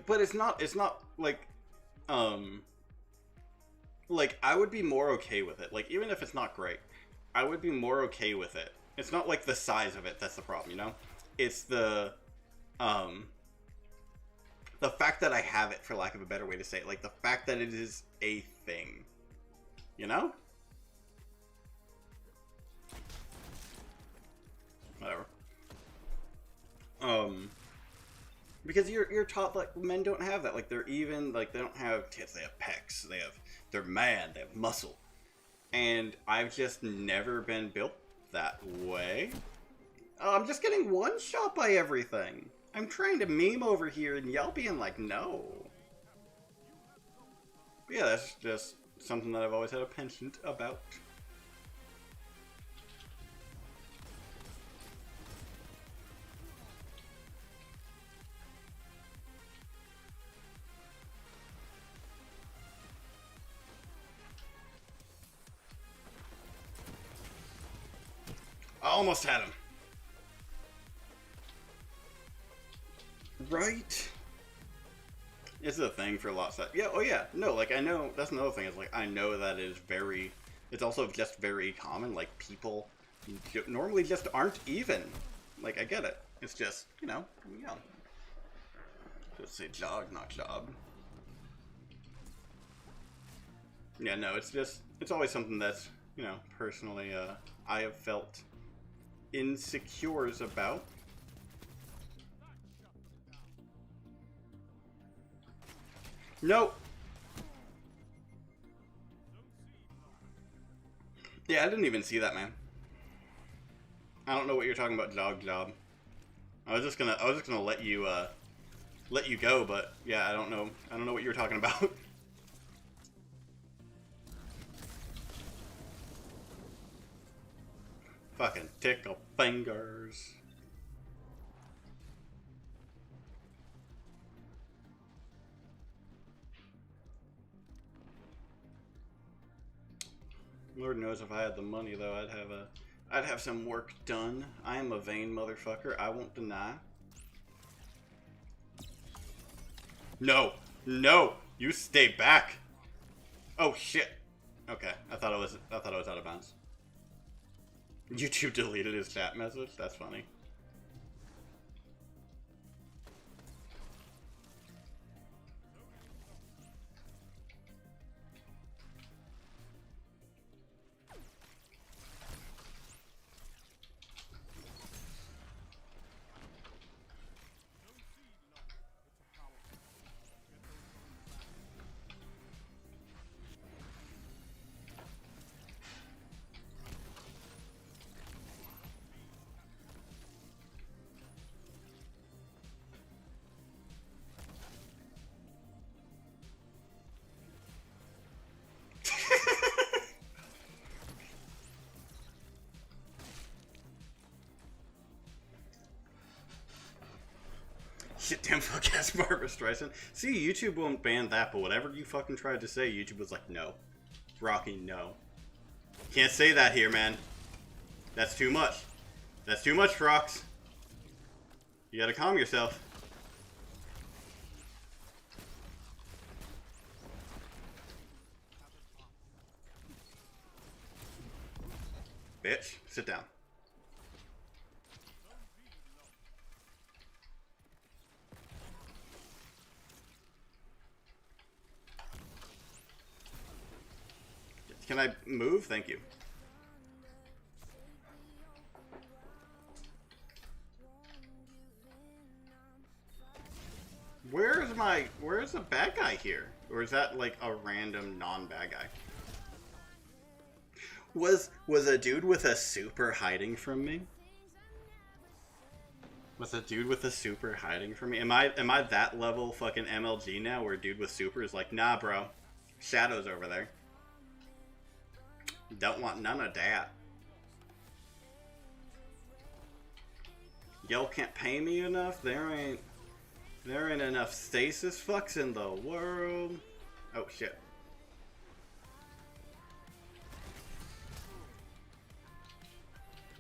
But it's not like like I would be more okay with it. Like, even if it's not great, I would be more okay with it. It's not like the size of it that's the problem, you know? It's um the fact that I have it, for lack of a better way to say it, like the fact that it is a thing, you know? Whatever. Because you're taught like men don't have that. Like they're even like they don't have tits. They have pecs. They're man. They have muscle. And I've just never been built that way. Oh, I'm just getting one shot by everything. I'm trying to meme over here and y'all being like, no. But yeah, that's just something that I've always had a penchant about. I almost had him. Right? It's a thing for lots of... Yeah, oh yeah. No, like, I know... That's another thing. Is like, I know that is very... It's also just very common. Like, people normally just aren't even. Like, I get it. It's just, you know, just say jog, not job. Yeah, no, it's just... It's always something that's, you know, personally, I have felt insecures about. Nope. Yeah, I didn't even see that, man. I don't know what you're talking about, job. I was just gonna let you go, but yeah, I don't know what you were talking about. Fucking tickle fingers. Lord knows if I had the money though, I'd have some work done. I am a vain motherfucker. I won't deny. No, no, you stay back. Oh shit. Okay, I thought I was out of bounds. YouTube deleted his chat message. That's funny. Shit, damn fuck ass Barbara Streisand. See, YouTube won't ban that, but whatever you fucking tried to say, YouTube was like, no. Rocky, no. Can't say that here, man. That's too much. That's too much, Frox. You gotta calm yourself. Bitch, sit down. Can I move? Thank you. Where's the bad guy here? Or is that like a random non-bad guy? Was a dude with a super hiding from me? Was a dude with a super hiding from me? Am I that level fucking MLG now where a dude with super is like, nah bro, Shadow's over there. Don't want none of that. Y'all can't pay me enough? There ain't enough stasis fucks in the world. Oh shit.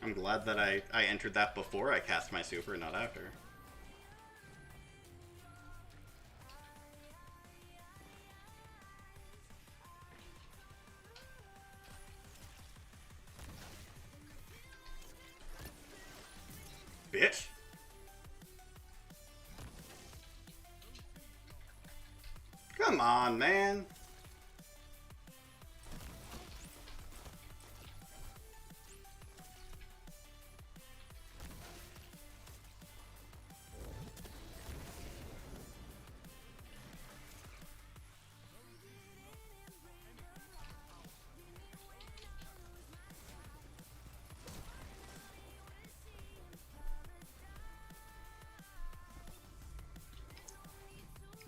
I'm glad that I entered that before I cast my super, not after. Bitch. Come on, man.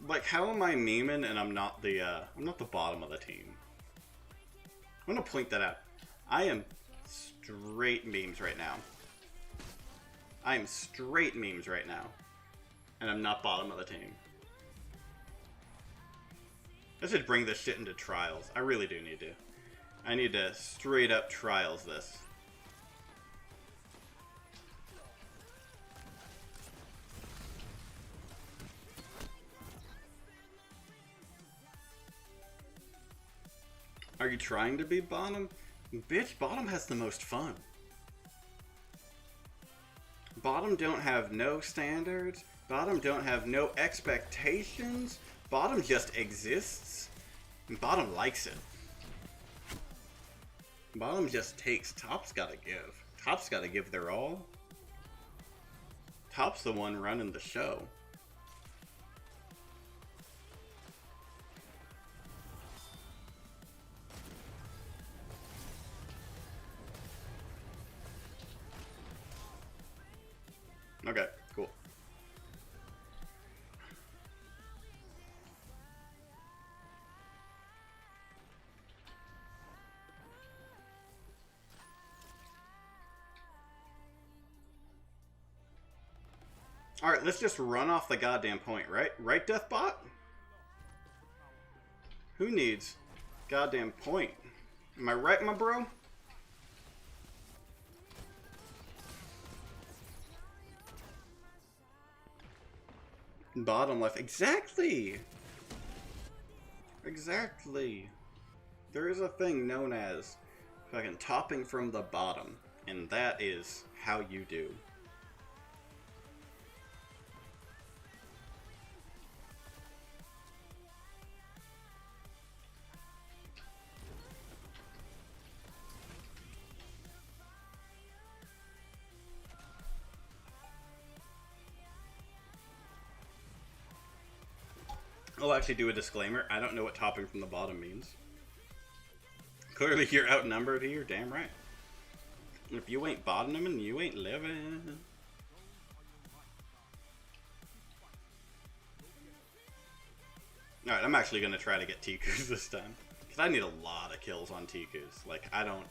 Like, how am I memeing and I'm not the bottom of the team? I'm gonna point that out. I am straight memes right now. I am straight memes right now. And I'm not bottom of the team. I should bring this shit into trials. I really do need to. I need to straight up trials this. Are you trying to be bottom? Bitch, bottom has the most fun. Bottom don't have no standards. Bottom don't have no expectations. Bottom just exists. And bottom likes it. Bottom just takes. Top's gotta give. Top's gotta give their all. Top's the one running the show. Okay, cool. Alright, let's just run off the goddamn point, right? Right, Deathbot? Who needs goddamn point? Am I right, my bro? Bottom left. Exactly! Exactly. There is a thing known as fucking topping from the bottom. And that is how you do. I'll actually do a disclaimer. I don't know what topping from the bottom means. Clearly you're outnumbered here. Damn right. If you ain't bottoming, you ain't living. Alright, I'm actually going to try to get Tikus this time. Because I need a lot of kills on Tikus. Like, I don't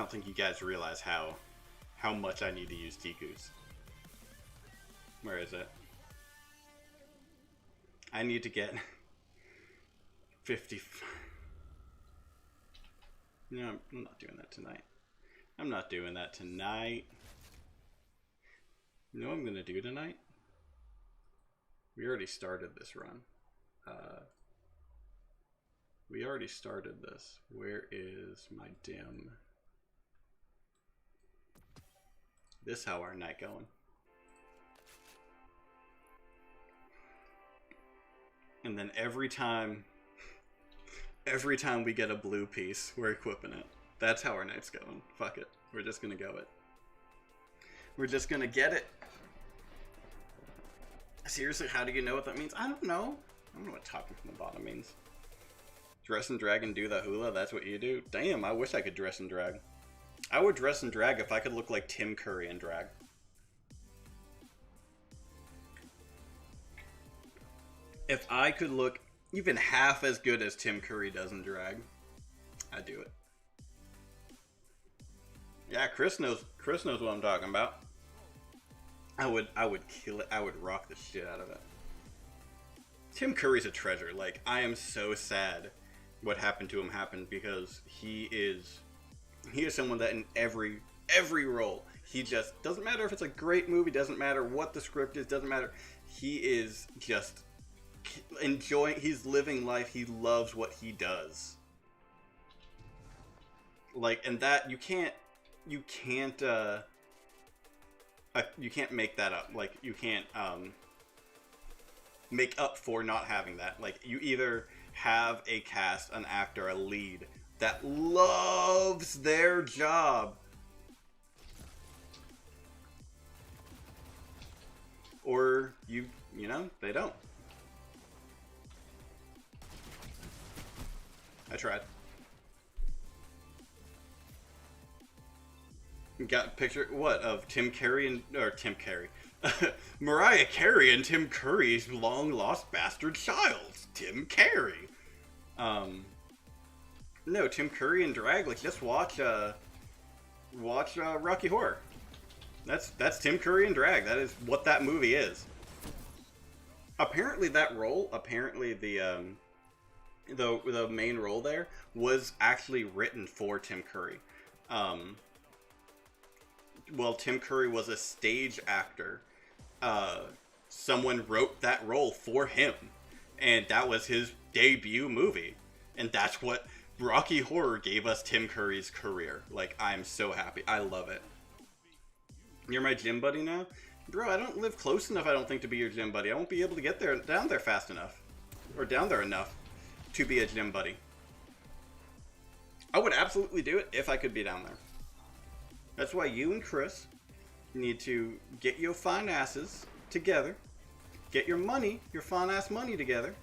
think you guys realize how much I need to use Tikus. Where is it? I need to get 50. No, I'm not doing that tonight. I'm not doing that tonight. You know what I'm going to do tonight? We already started this run. We already started this. Where is my dim? This how our night going. And then every time we get a blue piece, we're equipping it. That's how our night's going. Fuck it. We're just gonna go it. We're just gonna get it. Seriously, how do you know what that means? I don't know. I don't know what topping from the bottom means. Dress and drag and do the hula, that's what you do? Damn, I wish I could dress and drag. I would dress and drag if I could look like Tim Curry and drag. If I could look even half as good as Tim Curry does in drag, I'd do it. Yeah, Chris knows what I'm talking about. I would kill it. I would rock the shit out of it. Tim Curry's a treasure. Like, I am so sad what happened to him happened, because he is someone that in every role, he just doesn't matter if it's a great movie, doesn't matter what the script is, doesn't matter. He is just enjoying, he's living life, he loves what he does. Like, and that you can't make that up. Like, you can't make up for not having that. Like, you either have a cast, an actor, a lead that loves their job, or you know, they don't. I tried. Got a picture, what, of Tim Curry and, or Tim Curry. Mariah Carey and Tim Curry's long lost bastard child, Tim Curry. No, Tim Curry and drag. Like, just watch Rocky Horror. That's Tim Curry and drag. That is what that movie is. Apparently, that role, apparently the main role there was actually written for Tim Curry. Well, Tim Curry was a stage actor. Someone wrote that role for him, and that was his debut movie, and that's what Rocky Horror gave us Tim Curry's career. Like, I'm so happy. I love it. You're my gym buddy now? Bro, I don't live close enough, I don't think, to be your gym buddy. I won't be able to get down there fast enough. Or down there enough to be a gym buddy. I would absolutely do it if I could be down there. That's why you and Chris need to get your fine asses together. Get your money, your fine ass money together.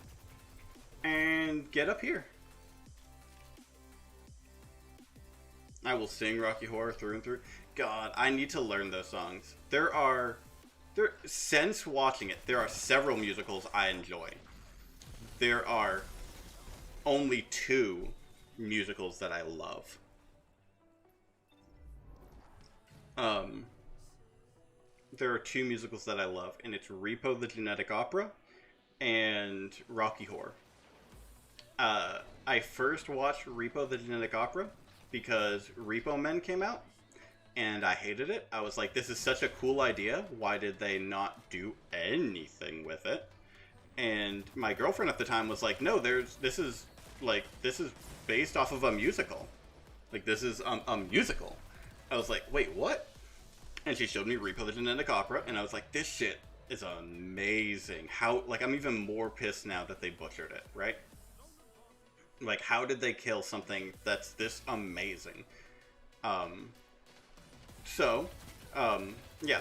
And get up here. I will sing Rocky Horror through and through. God, I need to learn those songs. Since watching it, there are several musicals I enjoy. There are only 2 musicals that I love. There are 2 musicals that I love, and it's Repo the Genetic Opera and Rocky Horror. I first watched Repo the Genetic Opera because Repo Men came out, and I hated it. I was like, this is such a cool idea. Why did they not do anything with it? And my girlfriend at the time was like, no, this is based off of a musical. Like, this is a musical. I was like, wait, what? And she showed me Repo the Genetic Opera, and I was like, this shit is amazing. I'm even more pissed now that they butchered it, right? Like, how did they kill something that's this amazing? Yeah,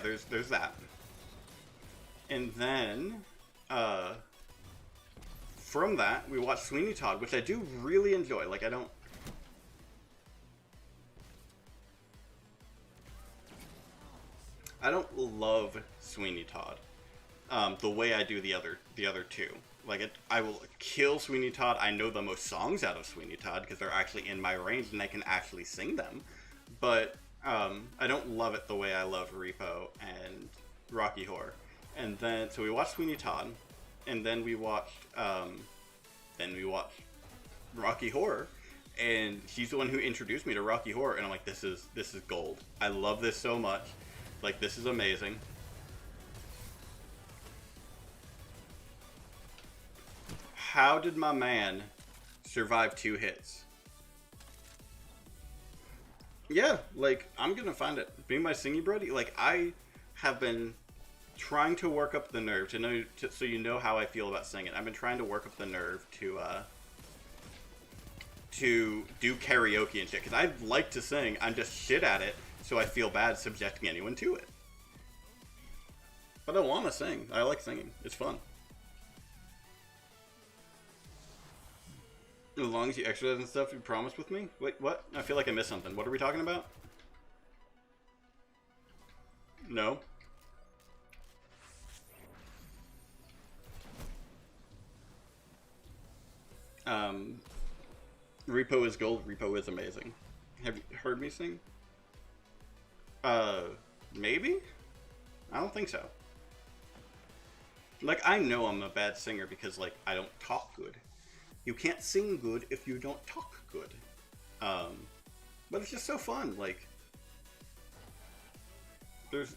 there's that. And then, from that, we watched Sweeney Todd, which I do really enjoy. Like, I don't love Sweeney Todd the way I do the other 2. Like, I will kill Sweeney Todd. I know the most songs out of Sweeney Todd because they're actually in my range and I can actually sing them. But I don't love it the way I love Repo and Rocky Horror. And then, so we watched Sweeney Todd, and then we watched Rocky Horror. And she's the one who introduced me to Rocky Horror, and I'm like, this is gold. I love this so much. Like, this is amazing. How did my man survive 2 hits? Yeah, like, I'm gonna find it. Being my singy buddy, like, I have been trying to work up the nerve so you know how I feel about singing. I've been trying to work up the nerve to do karaoke and shit, because I like to sing. I'm just shit at it, so I feel bad subjecting anyone to it. But I want to sing. I like singing. It's fun. As long as you exercise and stuff, you promised with me? Wait, what? I feel like I missed something. What are we talking about? No. Repo is gold. Repo is amazing. Have you heard me sing? Maybe? I don't think so. Like, I know I'm a bad singer because, like, I don't talk good. You can't sing good if you don't talk good. But it's just so fun. Like,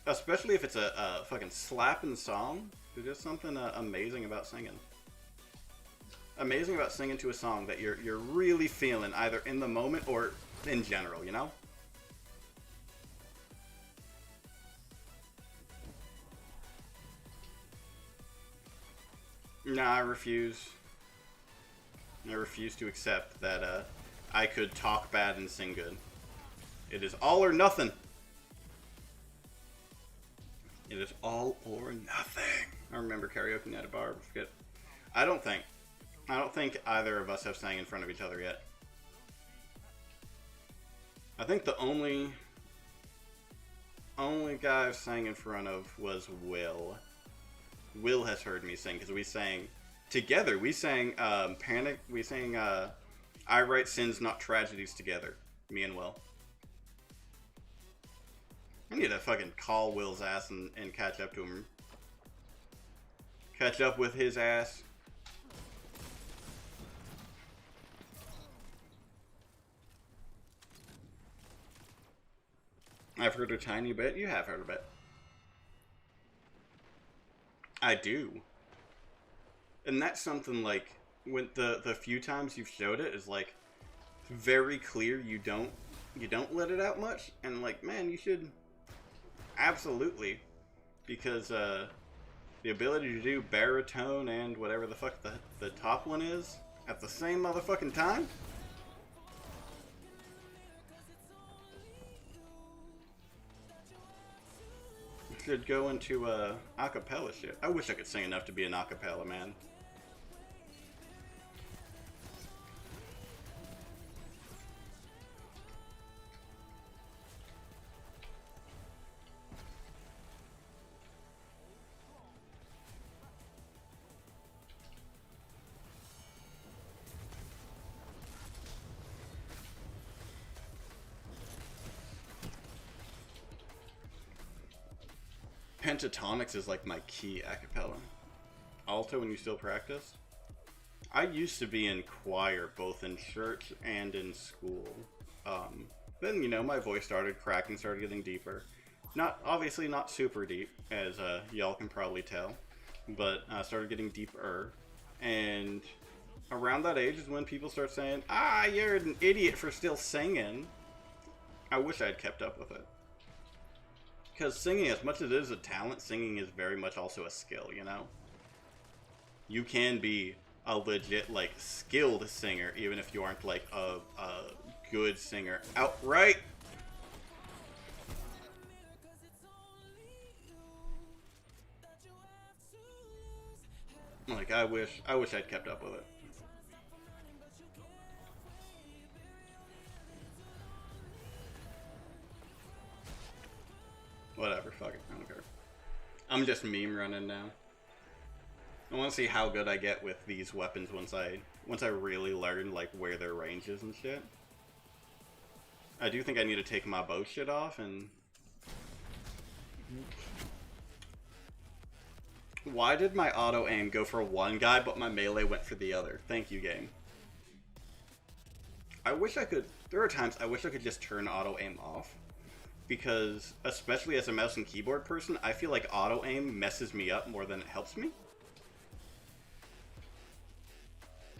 especially if it's a fucking slapping song, there's just something amazing about singing. Amazing about singing to a song that you're really feeling, either in the moment or in general, you know? Nah, I refuse. I refuse to accept that I could talk bad and sing good. It is all or nothing. It is all or nothing. I remember karaoke at a bar. Forget. I don't think either of us have sang in front of each other yet. I think the only guy I've sang in front of was Will. Will has heard me sing because we sang together. We sang Panic. We sang I Write Sins Not Tragedies together. Me and Will. I need to fucking call Will's ass and catch up to him. Catch up with his ass. I've heard a tiny bit. You have heard a bit. I do. And that's something like when the few times you've showed it is like very clear you don't let it out much, and like, man, you should absolutely, because the ability to do baritone and whatever the fuck the top one is at the same motherfucking time. Should go into acapella shit. I wish I could sing enough to be an acapella man. Pentatonics is like my key acapella. Alto when you still practice? I used to be in choir both in church and in school. Then, you know, my voice started cracking, started getting deeper. Obviously not super deep, as y'all can probably tell, but started getting deeper. And around that age is when people start saying, you're an idiot for still singing. I wish I'd kept up with it. Because singing, as much as it is a talent, singing is very much also a skill, you know? You can be a legit, like, skilled singer, even if you aren't, like, a good singer outright. Like, I wish I'd kept up with it. Whatever, fuck it, I don't care. I'm just meme running now. I want to see how good I get with these weapons once I really learn like where their range is and shit. I do think I need to take my bow shit off and... Why did my auto aim go for one guy but my melee went for the other? Thank you, game. I wish I could... There are times I wish I could just turn auto aim off. Because, especially as a mouse and keyboard person, I feel like auto-aim messes me up more than it helps me.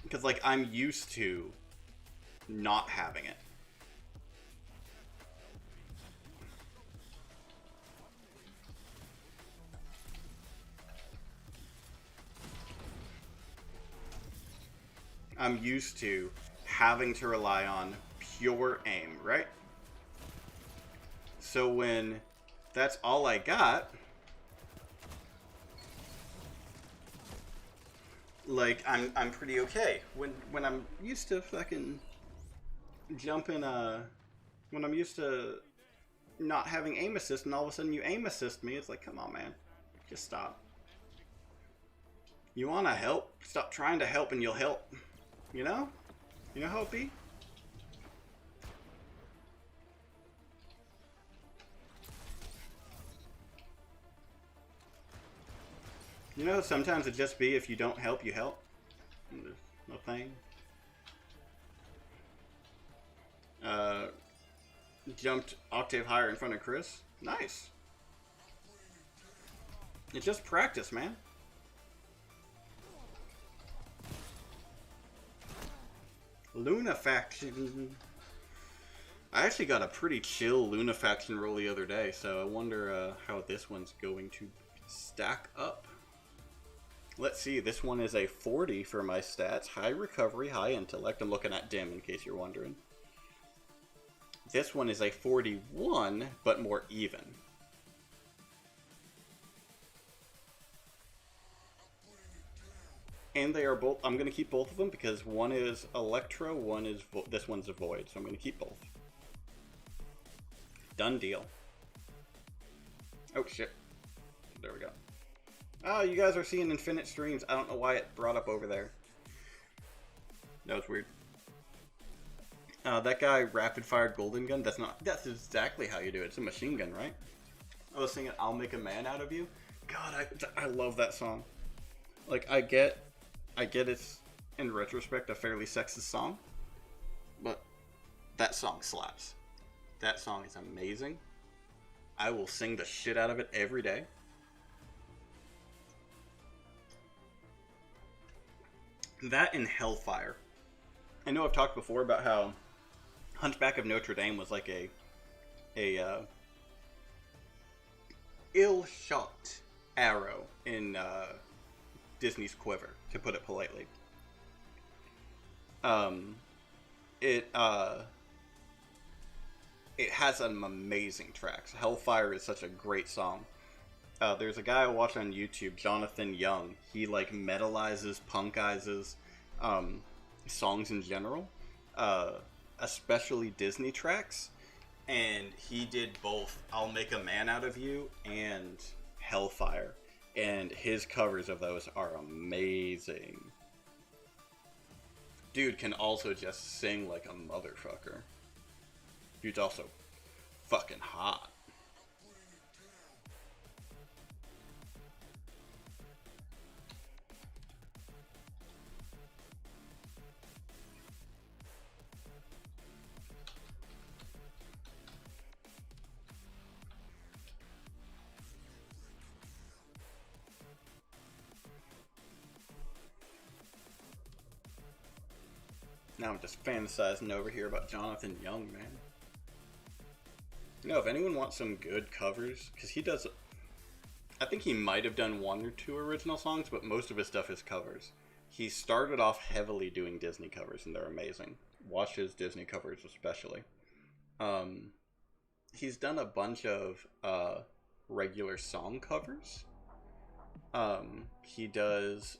Because, like, I'm used to not having it. I'm used to having to rely on pure aim, right? So when that's all I got, like I'm pretty okay. When I'm used to fucking jumping when I'm used to not having aim assist and all of a sudden you aim assist me, it's like, come on, man. Just stop. You wanna help? Stop trying to help and you'll help. You know? You know how it be? You know, sometimes it just be if you don't help, you help. And there's no thing. Jumped octave higher in front of Chris. Nice. It's just practice, man. Lunafaction. I actually got a pretty chill Lunafaction roll the other day, so I wonder how this one's going to stack up. Let's see, this one is a 40 for my stats. High recovery, high intellect. I'm looking at dim in case you're wondering. This one is a 41, but more even. And they are both, I'm going to keep both of them because one is Electro, this one's a Void, so I'm going to keep both. Done deal. Oh shit. There we go. Oh, you guys are seeing infinite streams. I don't know why it brought up over there. That was weird. That guy rapid-fired golden gun, that's exactly how you do it. It's a machine gun, right? I was singing I'll Make a Man Out of You. God, I love that song. Like, I get it's, in retrospect, a fairly sexist song, but that song slaps. That song is amazing. I will sing the shit out of it every day. That and Hellfire. I know I've talked before about how Hunchback of Notre Dame was like a ill-shot arrow in Disney's quiver, to put it politely. It has some amazing tracks. Hellfire is such a great song. There's a guy I watch on YouTube, Jonathan Young. He like metalizes, punkizes songs in general, especially Disney tracks. And he did both I'll Make a Man Out of You and Hellfire. And his covers of those are amazing. Dude can also just sing like a motherfucker. Dude's also fucking hot. Now I'm just fantasizing over here about Jonathan Young, man. You know, if anyone wants some good covers, because he does, I think he might have done one or two original songs, but most of his stuff is covers. He started off heavily doing Disney covers, and they're amazing. Watch his Disney covers especially. He's done a bunch of regular song covers. He does,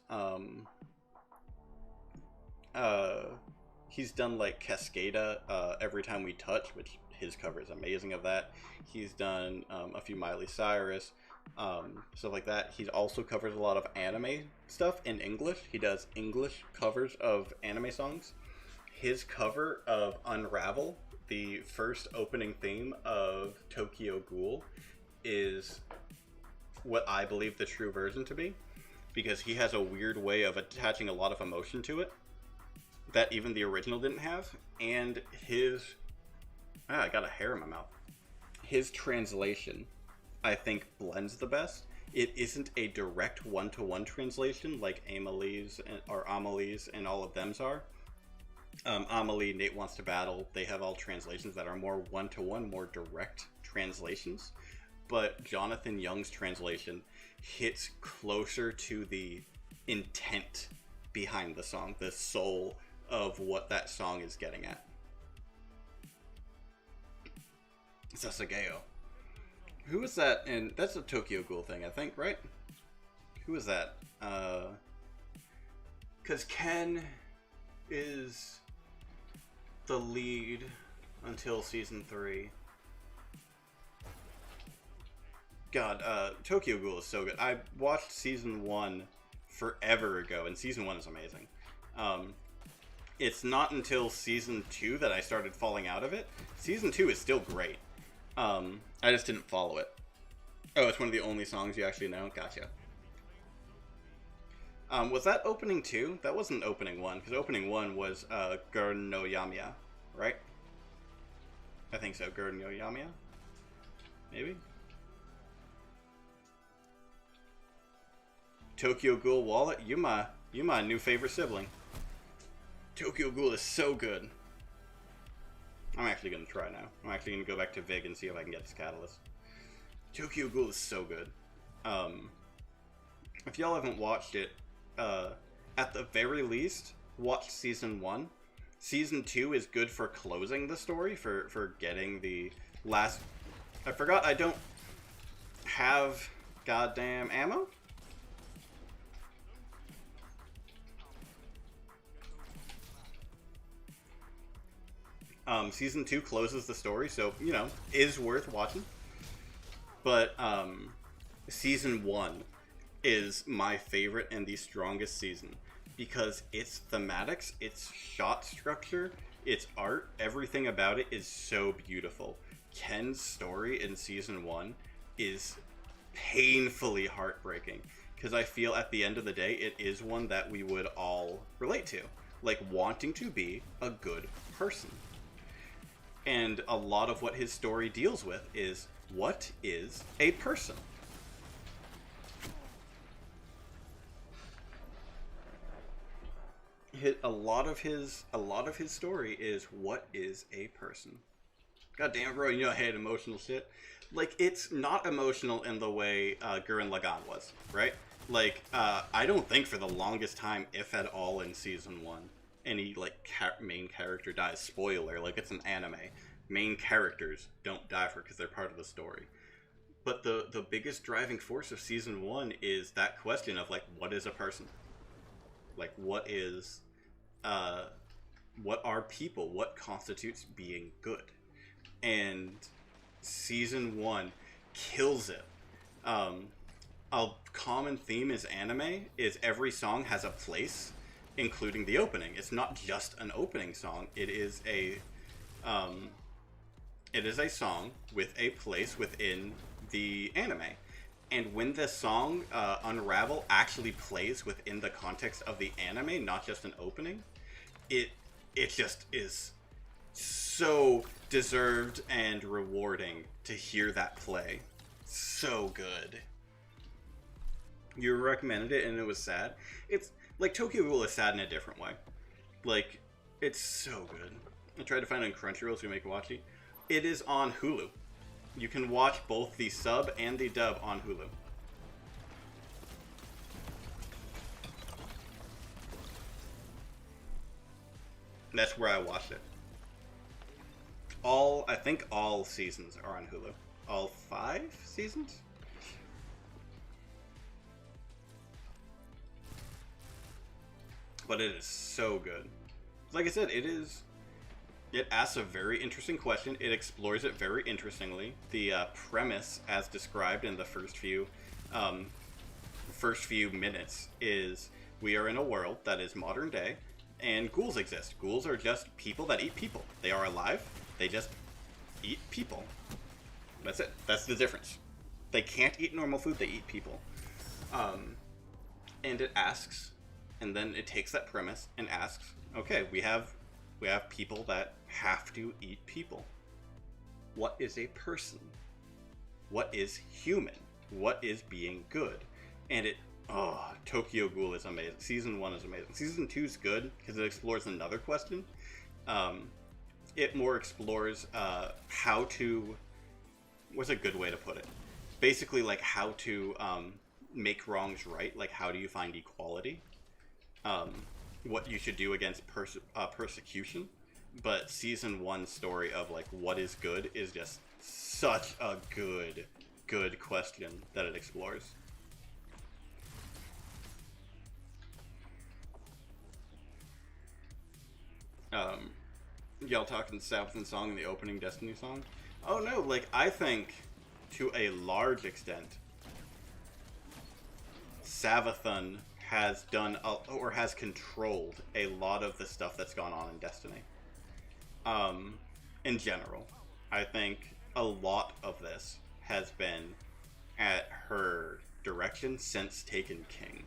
he's done like Cascada, Every Time We Touch, which his cover is amazing of that. He's done a few Miley Cyrus, stuff like that. He also covers a lot of anime stuff in English. He does English covers of anime songs. His cover of Unravel, the first opening theme of Tokyo Ghoul, is what I believe the true version to be, because he has a weird way of attaching a lot of emotion to it that even the original didn't have, and his... I got a hair in my mouth. His translation, I think, blends the best. It isn't a direct one-to-one translation like Amelie's or Amelie's and all of them's are. Amelie, Nate Wants to Battle, they have all translations that are more one-to-one, more direct translations. But Jonathan Young's translation hits closer to the intent behind the song, the soul of what that song is getting at. Sasageo. Who is that? And that's a Tokyo Ghoul thing, I think, right? Who is that? Because Ken is the lead until season 3. God, Tokyo Ghoul is so good. I watched season 1 forever ago, and season 1 is amazing. It's not until season 2 that I started falling out of it. Season 2 is still great. I just didn't follow it. Oh, it's one of the only songs you actually know? Gotcha. Was that opening 2? That wasn't opening 1, because opening 1 was Gurren no Yamiya, right? I think so, Gurren no Yamiya? Maybe? Tokyo Ghoul Wallet, you my new favorite sibling. Tokyo Ghoul is so good. I'm actually going to try now. I'm actually going to go back to Vig and see if I can get this catalyst. Tokyo Ghoul is so good. If y'all haven't watched it, at the very least, watch season 1. Season 2 is good for closing the story, for getting the last... I forgot I don't have goddamn ammo? Season 2 closes the story, so, you know, is worth watching. But, Season 1 is my favorite and the strongest season. Because its thematics, its shot structure, its art, everything about it is so beautiful. Ken's story in Season 1 is painfully heartbreaking. Because I feel at the end of the day, it is one that we would all relate to. Like, wanting to be a good person. And a lot of what his story deals with is, what is a person? A lot of his story is, what is a person? God damn it, bro, you know I hate emotional shit. Like, it's not emotional in the way Gurren Lagann was, right? Like, I don't think for the longest time, if at all, in Season 1, any, like, main character dies. Spoiler, like, it's an anime. Main characters don't die because they're part of the story. But the biggest driving force of Season 1 is that question of, like, what is a person? Like, what are people? What constitutes being good? And Season 1 kills it. A common theme is anime is every song has a place, including the opening. It's not just an opening song. It is a song with a place within the anime. And when the song Unravel actually plays within the context of the anime, not just an opening, it just is so deserved and rewarding to hear that play. So good. You recommended it and it was sad. It's like Tokyo Ghoul is sad in a different way. Like, it's so good. I tried to find it on Crunchyroll so you make it watch it. It is on Hulu. You can watch both the sub and the dub on Hulu. That's where I watched it. I think all seasons are on Hulu. All 5 seasons? But it is so good. Like I said, it asks a very interesting question. It explores it very interestingly. The premise, as described in the first few minutes, is we are in a world that is modern day, and ghouls exist. Ghouls are just people that eat people. They are alive. They just eat people. That's it. That's the difference. They can't eat normal food. They eat people. And it asks, and then it takes that premise and asks, okay, we have people that have to eat people. What is a person? What is human? What is being good? And Tokyo Ghoul is amazing. Season 1 is amazing. Season 2 is good because it explores another question. It more explores how to... What's a good way to put it? Basically, like, how to make wrongs right. Like, how do you find equality? What you should do against persecution. But Season 1's story of, like, what is good is just such a good question that it explores. Y'all talking Savathun song in the opening Destiny song? Oh no, like, I think, to a large extent, Savathun has done, or has controlled a lot of the stuff that's gone on in Destiny. In general. I think a lot of this has been at her direction since Taken King.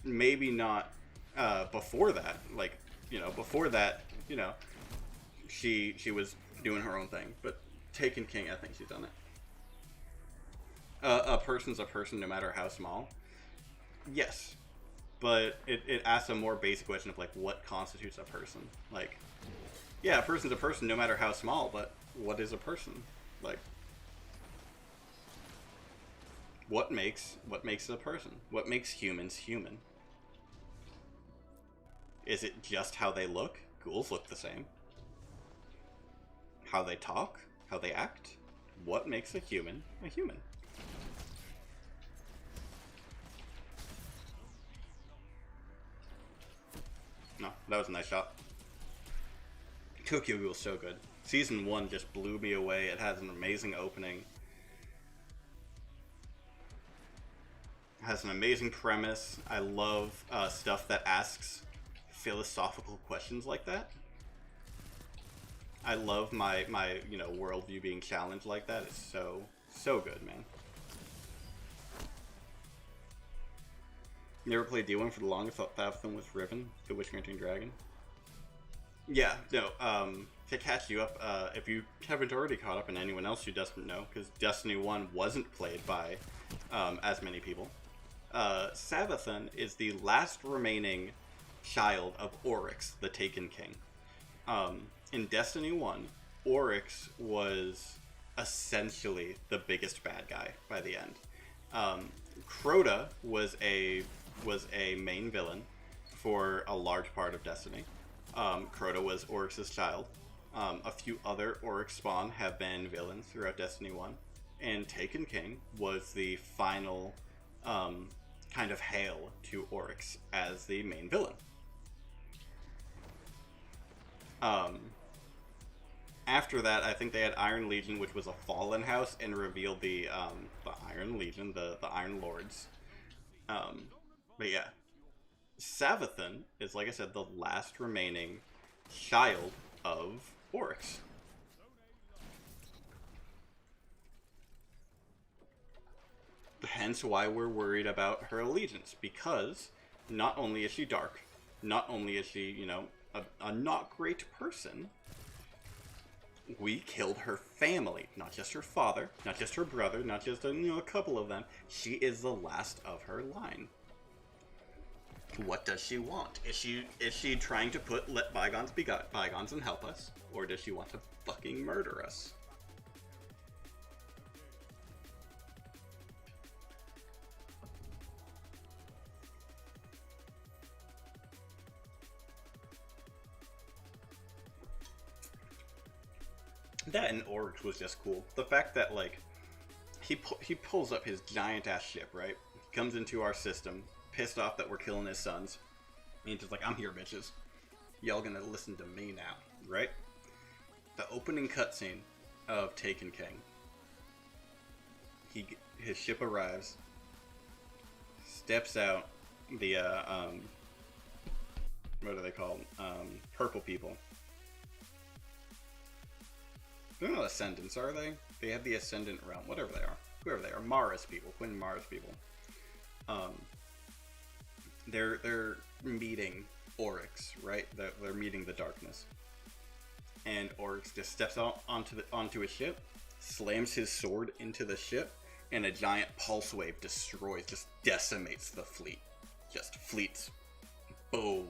Maybe not before that. Like, before that, she was doing her own thing. But Taken King, I think she's done it. A person's a person no matter how small. Yes. But it asks a more basic question of, like, what constitutes a person? Like, yeah, a person's a person no matter how small, but what is a person? Like, What makes a person? What makes humans human? Is it just how they look? Ghouls look the same. How they talk? How they act? What makes a human a human? No, that was a nice shot. Tokyo Ghoul is so good. Season 1 just blew me away. It has an amazing opening. It has an amazing premise. I love stuff that asks philosophical questions like that. I love my worldview being challenged like that. It's so good, man. You ever played D1 for the longest? Thought that one was Riven, the Witch Granting Dragon. Yeah, no. To catch you up, if you haven't already caught up, and anyone else who doesn't know, because Destiny 1 wasn't played by as many people. Savathun is the last remaining child of Oryx, the Taken King. In Destiny 1, Oryx was essentially the biggest bad guy by the end. Crota was a main villain for a large part of Destiny. Crota was Oryx's child. A few other Oryx spawn have been villains throughout Destiny 1. And Taken King was the final kind of hail to Oryx as the main villain. After that, I think they had Iron Legion, which was a fallen house, and revealed the Iron Legion, the Iron Lords. But yeah, Savathun is, like I said, the last remaining child of Oryx. Hence why we're worried about her allegiance, because not only is she dark, not only is she, a not great person, we killed her family, not just her father, not just her brother, not just a couple of them. She is the last of her line. What does she want? Is she trying to let bygones be bygones and help us, or does she want to fucking murder us? That and Oryx was just cool. The fact that, like, he pulls up his giant ass ship, right? He comes into our system, pissed off that we're killing his sons. And he's just like, I'm here, bitches. Y'all gonna listen to me now, right? The opening cutscene of Taken King. His ship arrives, steps out, the, what are they called? Purple people. They're not Ascendants, are they? They have the Ascendant realm, whatever they are. Whoever they are. Mara's people. Quinn Mara's people. They're meeting Oryx, right? They're meeting the darkness. And Oryx just steps out onto his ship, slams his sword into the ship, and a giant pulse wave just decimates the fleet. Just fleets. Boom.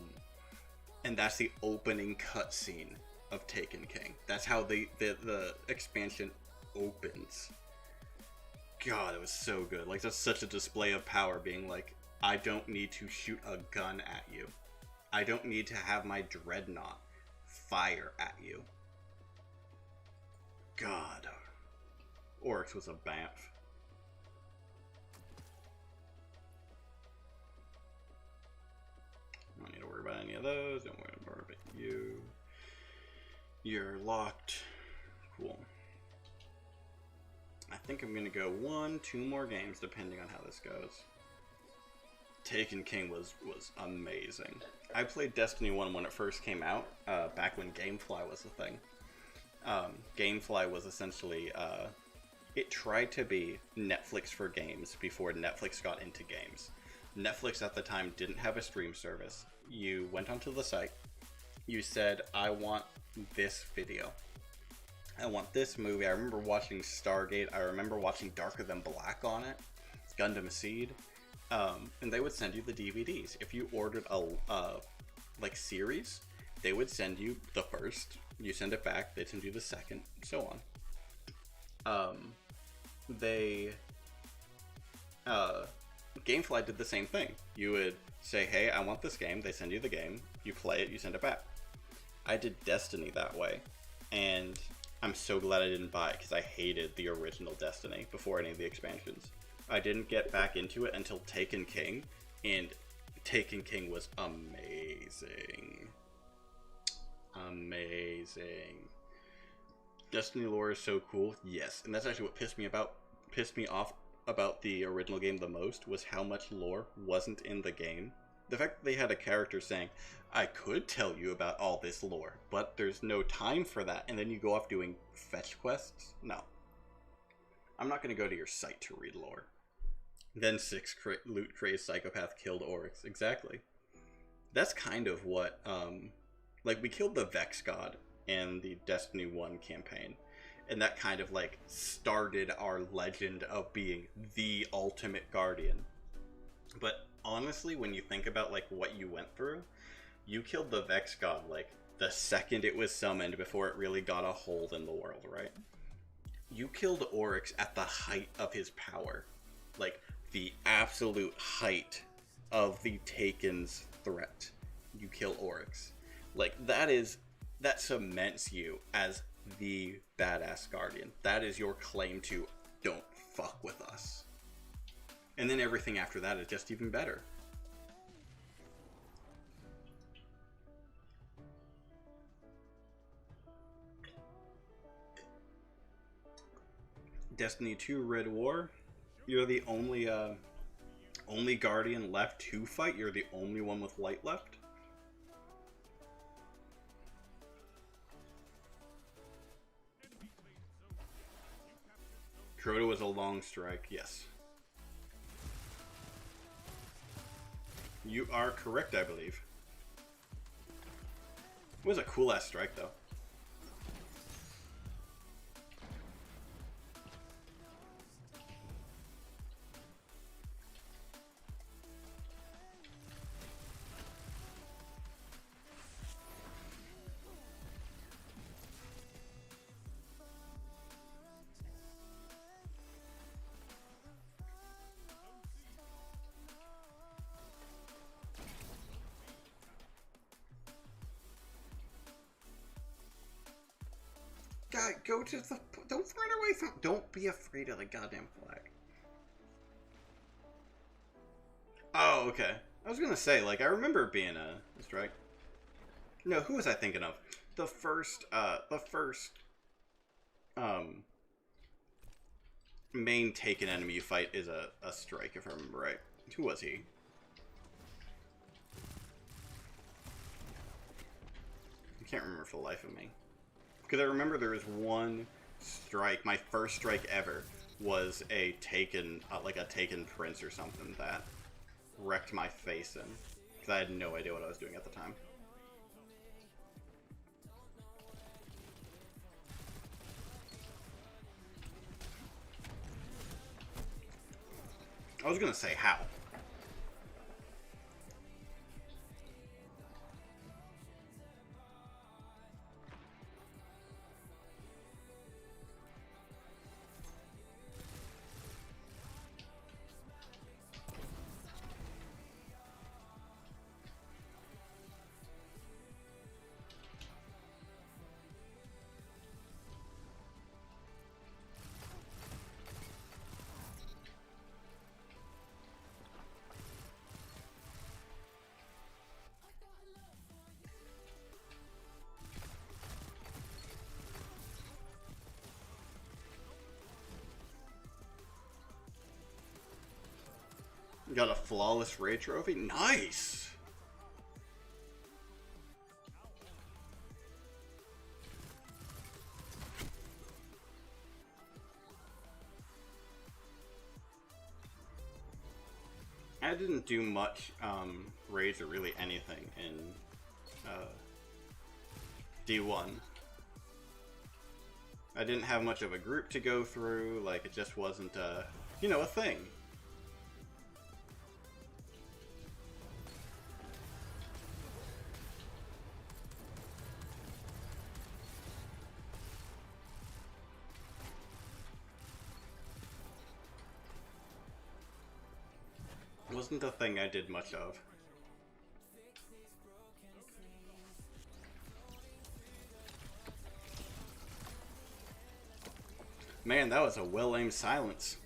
And that's the opening cutscene of Taken King. That's how the expansion opens. God, it was so good. Like, that's such a display of power, being like, I don't need to shoot a gun at you. I don't need to have my dreadnought fire at you. God. Oryx was a bamf. Don't need to worry about any of those. Don't worry about you. You're locked. Cool. I think I'm gonna go 1-2 more games depending on how this goes. Taken King was amazing. I played Destiny 1 when it first came out, back when Gamefly was a thing. Gamefly was essentially, it tried to be Netflix for games before Netflix got into games. Netflix at the time didn't have a stream service. You went onto the site, you said, I want this video. I want this movie. I remember watching Stargate. I remember watching Darker Than Black on it. Gundam Seed. And they would send you the DVDs. If you ordered a series, they would send you the first. You send it back. They'd send you the second, so on. Gamefly did the same thing. You would say, hey, I want this game. They send you the game. You play it. You send it back. I did Destiny that way. And I'm so glad I didn't buy it because I hated the original Destiny before any of the expansions. I didn't get back into it until Taken King. And Taken King was amazing. Amazing. Destiny lore is so cool. Yes. And that's actually what pissed me off about the original game the most was how much lore wasn't in the game. The fact that they had a character saying, I could tell you about all this lore, but there's no time for that, and then you go off doing fetch quests? No. I'm not going to go to your site to read lore. Then 6 loot crazed psychopath killed Oryx. Exactly. That's kind of what, like, we killed the Vex God in the Destiny 1 campaign. And that kind of, like, started our legend of being the ultimate guardian. But honestly, when you think about, like, what you went through, you killed the Vex God, like, the second it was summoned before it really got a hold in the world, right? You killed Oryx at the height of his power. Like, the absolute height of the Taken's threat. You kill Oryx. Like, that cements you as the badass guardian. That is your claim to don't fuck with us. And then everything after that is just even better. Destiny 2 Red War. You're the only guardian left to fight. You're the only one with light left. Crota was a long strike, yes. You are correct, I believe. It was a cool ass strike, though. God, go to the... Don't run away from... Don't be afraid of the goddamn flag. Oh, okay. I was gonna say, like, I remember it being a strike. No, who was I thinking of? The first main Taken enemy you fight is a strike, if I remember right. Who was he? I can't remember for the life of me. Because I remember there was one strike, my first strike ever, was a Taken, like a Taken Prince or something that wrecked my face in. Because I had no idea what I was doing at the time. I was gonna say how. Got a flawless raid trophy? Nice! I didn't do much raids or really anything in D1. I didn't have much of a group to go through, like it just wasn't, you know, a thing. Wasn't a thing I did much of. Man, that was a well-aimed silence.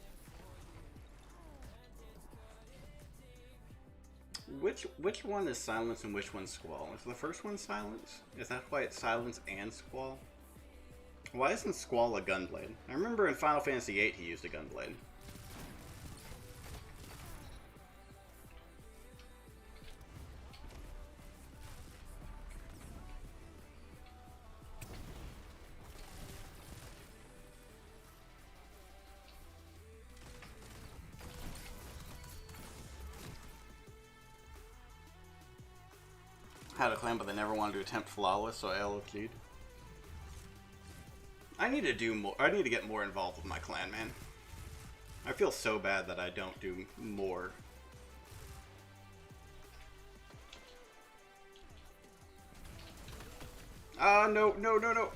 Which one is silence and which one's squall? Is the first one silence? Is that why it's silence and squall? Why isn't squall a gunblade? I remember in Final Fantasy VIII he used a gunblade. Had a clan, but they never wanted to attempt flawless, so I LFG'd. I need to do more. I need to get more involved with my clan, man. I feel so bad that I don't do more. No, no, no, no.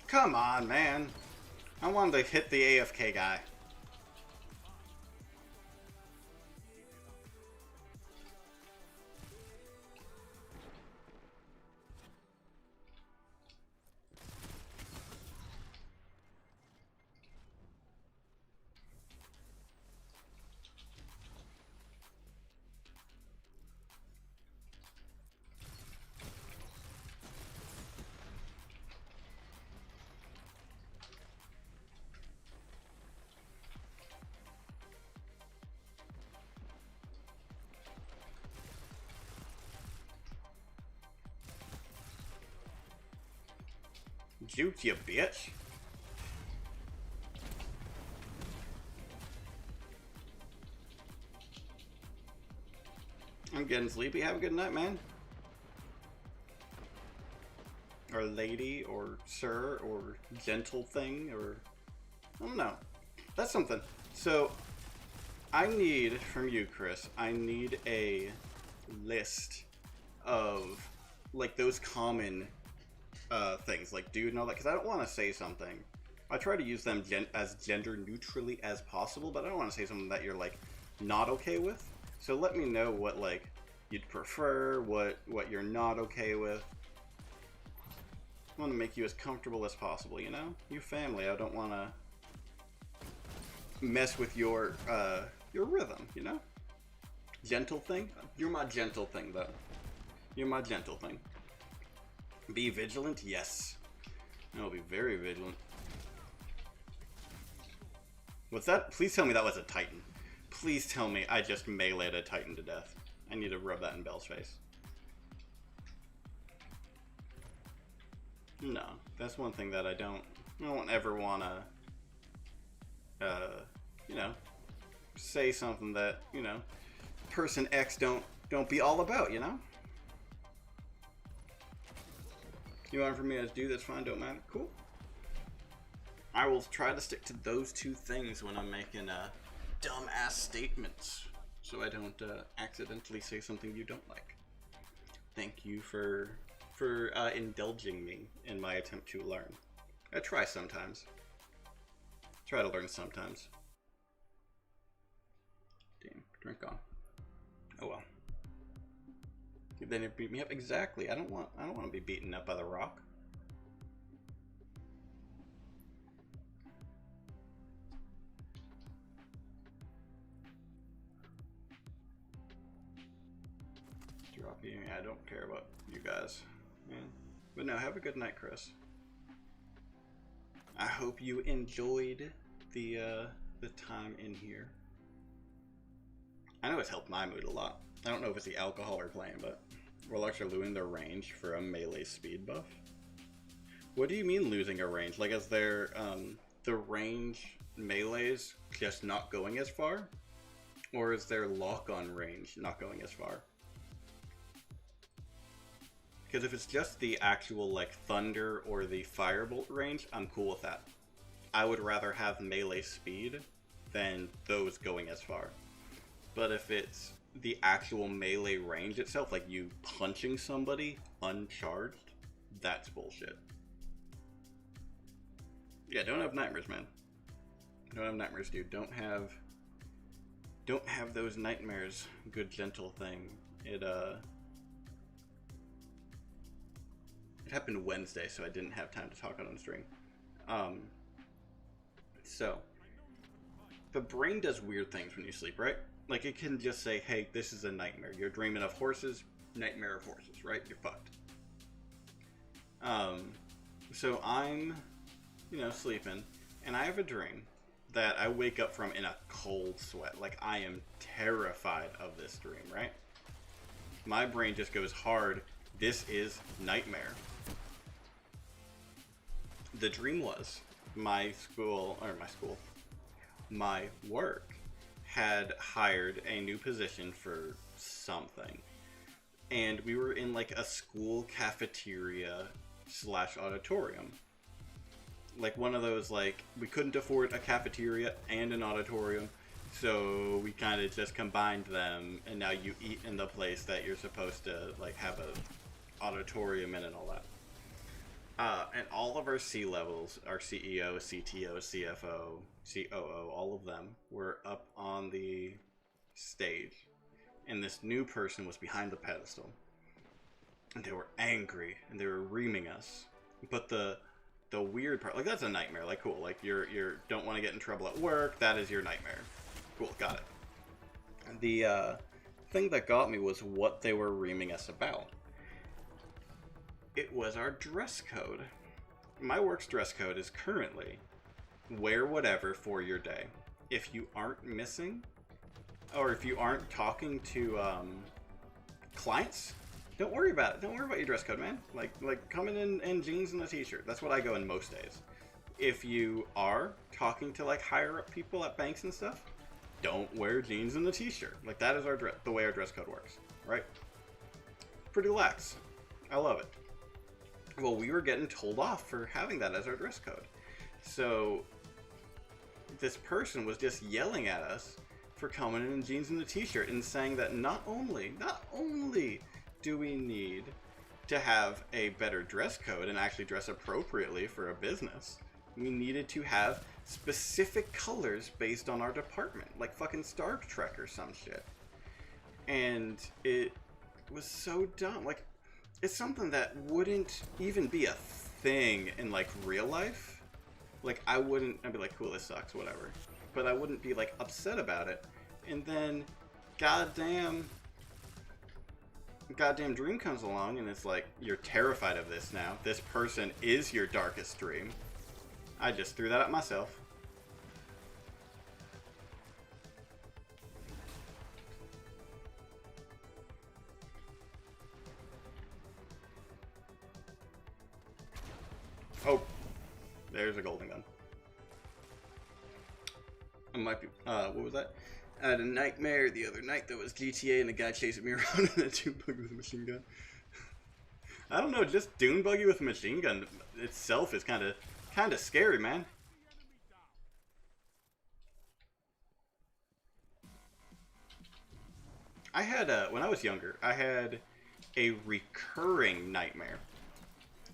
Come on, man. I wanted to hit the AFK guy. Juke, you bitch. I'm getting sleepy. Have a good night, man. Or lady, or sir, or gentle thing, or... I don't know. That's something. So, I need, from you, Chris, I need a list of, like, those common things, like dude and all that, because I don't want to say something. I try to use them as gender neutrally as possible, but I don't want to say something that you're, like, not okay with. So let me know what, like, you'd prefer, what you're not okay with. I want to make you as comfortable as possible, you know? You family, I don't want to mess with your rhythm, you know? Gentle thing? You're my gentle thing, though. You're my gentle thing. Be vigilant? Yes. I'll be very vigilant. What's that? Please tell me that was a Titan. Please tell me I just meleeed a Titan to death. I need to rub that in Belle's face. No, that's one thing that I don't ever want to, you know, say something that, you know, person X don't be all about, you know? You want for me to do this fine, don't matter. Cool. I will try to stick to those two things when I'm making dumb-ass statements, so I don't accidentally say something you don't like. Thank you for indulging me in my attempt to learn. I try sometimes. Try to learn sometimes. Damn, drink on. Oh well. Then it beat me up. Exactly. I don't want to be beaten up by the Rock. Drop you. I don't care about you guys. Man. But no, have a good night, Chris. I hope you enjoyed the time in here. I know it's helped my mood a lot. I don't know if it's the alcohol or playing, but Warlocks are losing their range for a melee speed buff. What do you mean losing a range? Like, is there the range melees just not going as far? Or is their lock-on range not going as far? Because if it's just the actual, like, thunder or the firebolt range, I'm cool with that. I would rather have melee speed than those going as far. But if it's the actual melee range itself, like you punching somebody uncharged, that's bullshit. Yeah, don't have nightmares, man. Don't have nightmares, dude. Don't have those nightmares, good gentle thing. It happened Wednesday, so I didn't have time to talk on stream. So the brain does weird things when you sleep, right? Like it can just say, hey, this is a nightmare. You're dreaming of horses, nightmare of horses, right? You're fucked. So I'm, sleeping, and I have a dream that I wake up from in a cold sweat. Like I am terrified of this dream, right? My brain just goes hard. This is nightmare. The dream was my work had hired a new position for something. And we were in like a school cafeteria / auditorium. Like one of those, like, we couldn't afford a cafeteria and an auditorium, so we kind of just combined them, and now you eat in the place that you're supposed to, like, have a auditorium in and all that. And all of our C-levels, our CEO, CTO, CFO, COO, all of them were up on the stage. And this new person was behind the pedestal. And they were angry, and they were reaming us. But the weird part, like, that's a nightmare. Like, cool, like, you don't want to get in trouble at work. That is your nightmare. Cool, got it. The thing that got me was what they were reaming us about. It was our dress code. My work's dress code is currently wear whatever for your day. If you aren't missing, or if you aren't talking to clients, don't worry about it. Don't worry about your dress code, man. Like coming in jeans and a t-shirt. That's what I go in most days. If you are talking to like higher up people at banks and stuff, don't wear jeans and a t-shirt. Like that is the way our dress code works, right? Pretty lax. I love it. Well, we were getting told off for having that as our dress code. So this person was just yelling at us for coming in jeans and a t-shirt and saying that not only do we need to have a better dress code and actually dress appropriately for a business, we needed to have specific colors based on our department, like fucking Star Trek or some shit. And it was so dumb. Like, it's something that wouldn't even be a thing in like real life. Like I'd be like, cool, this sucks, whatever. But I wouldn't be like upset about it. And then goddamn dream comes along and it's like, you're terrified of this now. This person is your darkest dream. I just threw that at myself. Oh, there's a golden gun. I might be, what was that? I had a nightmare the other night that was GTA and a guy chasing me around in a dune buggy with a machine gun. I don't know, just dune buggy with a machine gun itself is kind of scary, man. I had when I was younger, I had a recurring nightmare.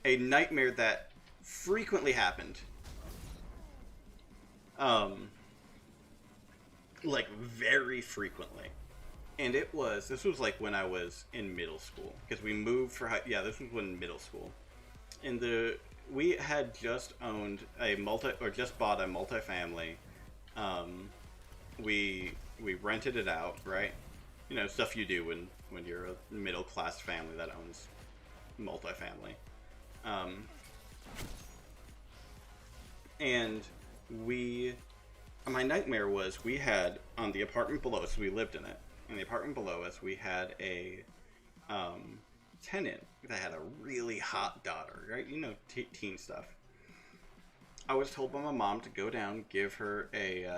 A nightmare that frequently happened. Like very frequently. And this was like when I was in middle school, because we moved for this was when middle school. And we had just bought a multifamily. We rented it out, right? You know, stuff you do when you're a middle class family that owns multifamily. And my nightmare was we had on the apartment below us, we lived in it. In the apartment below us, we had a tenant that had a really hot daughter, right? You know, teen stuff. I was told by my mom to go down, give her a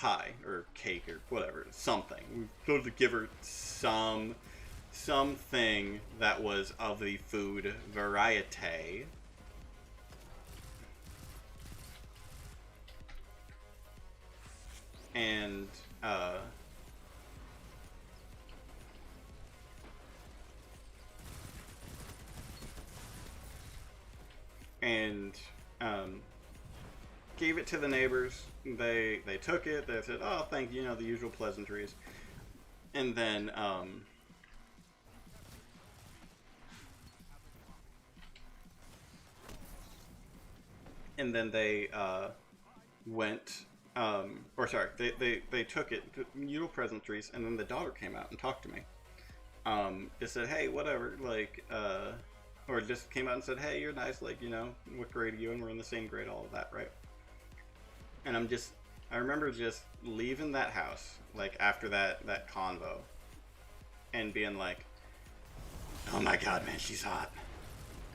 pie or cake or whatever, something. We were supposed to give her something that was of the food variety. And gave it to the neighbors. They took it. They said, "Oh, thank you," the usual pleasantries. And then they went, or sorry, they took it, usual pleasantries, and then the daughter came out and talked to me. Just said, "Hey, whatever," like, or just came out and said, "Hey, you're nice, like, what grade are you in? We're in the same grade," all of that, right? And I remember just leaving that house, like, after that convo, and being like, "Oh my god, man, she's hot.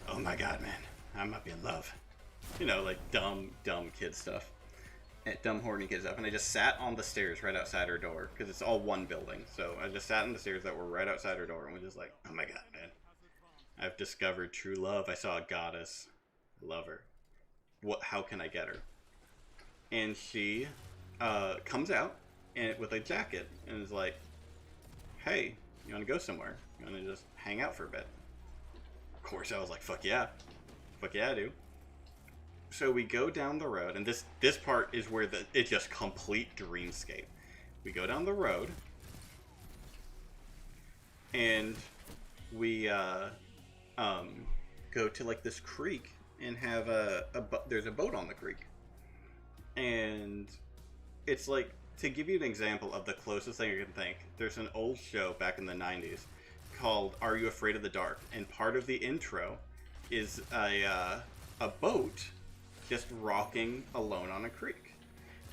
Oh my god, man, I might be in love." Like dumb kid stuff. Dumb horny kid stuff. And I just sat on the stairs right outside her door, because it's all one building. So I just sat on the stairs that were right outside her door and was just like, "Oh my god, man. I've discovered true love. I saw a goddess. I love her. How can I get her?" And she comes out with a jacket and is like, "Hey, you want to go somewhere? You want to just hang out for a bit?" Of course, I was like, "Fuck yeah. Fuck yeah, I do." So we go down the road, and this part is where it's just complete dreamscape. We go down the road, and we go to like this creek and have there's a boat on the creek, and it's like, to give you an example of the closest thing I can think, there's an old show back in the 90s called Are You Afraid of the Dark? And part of the intro is a boat just rocking alone on a creek.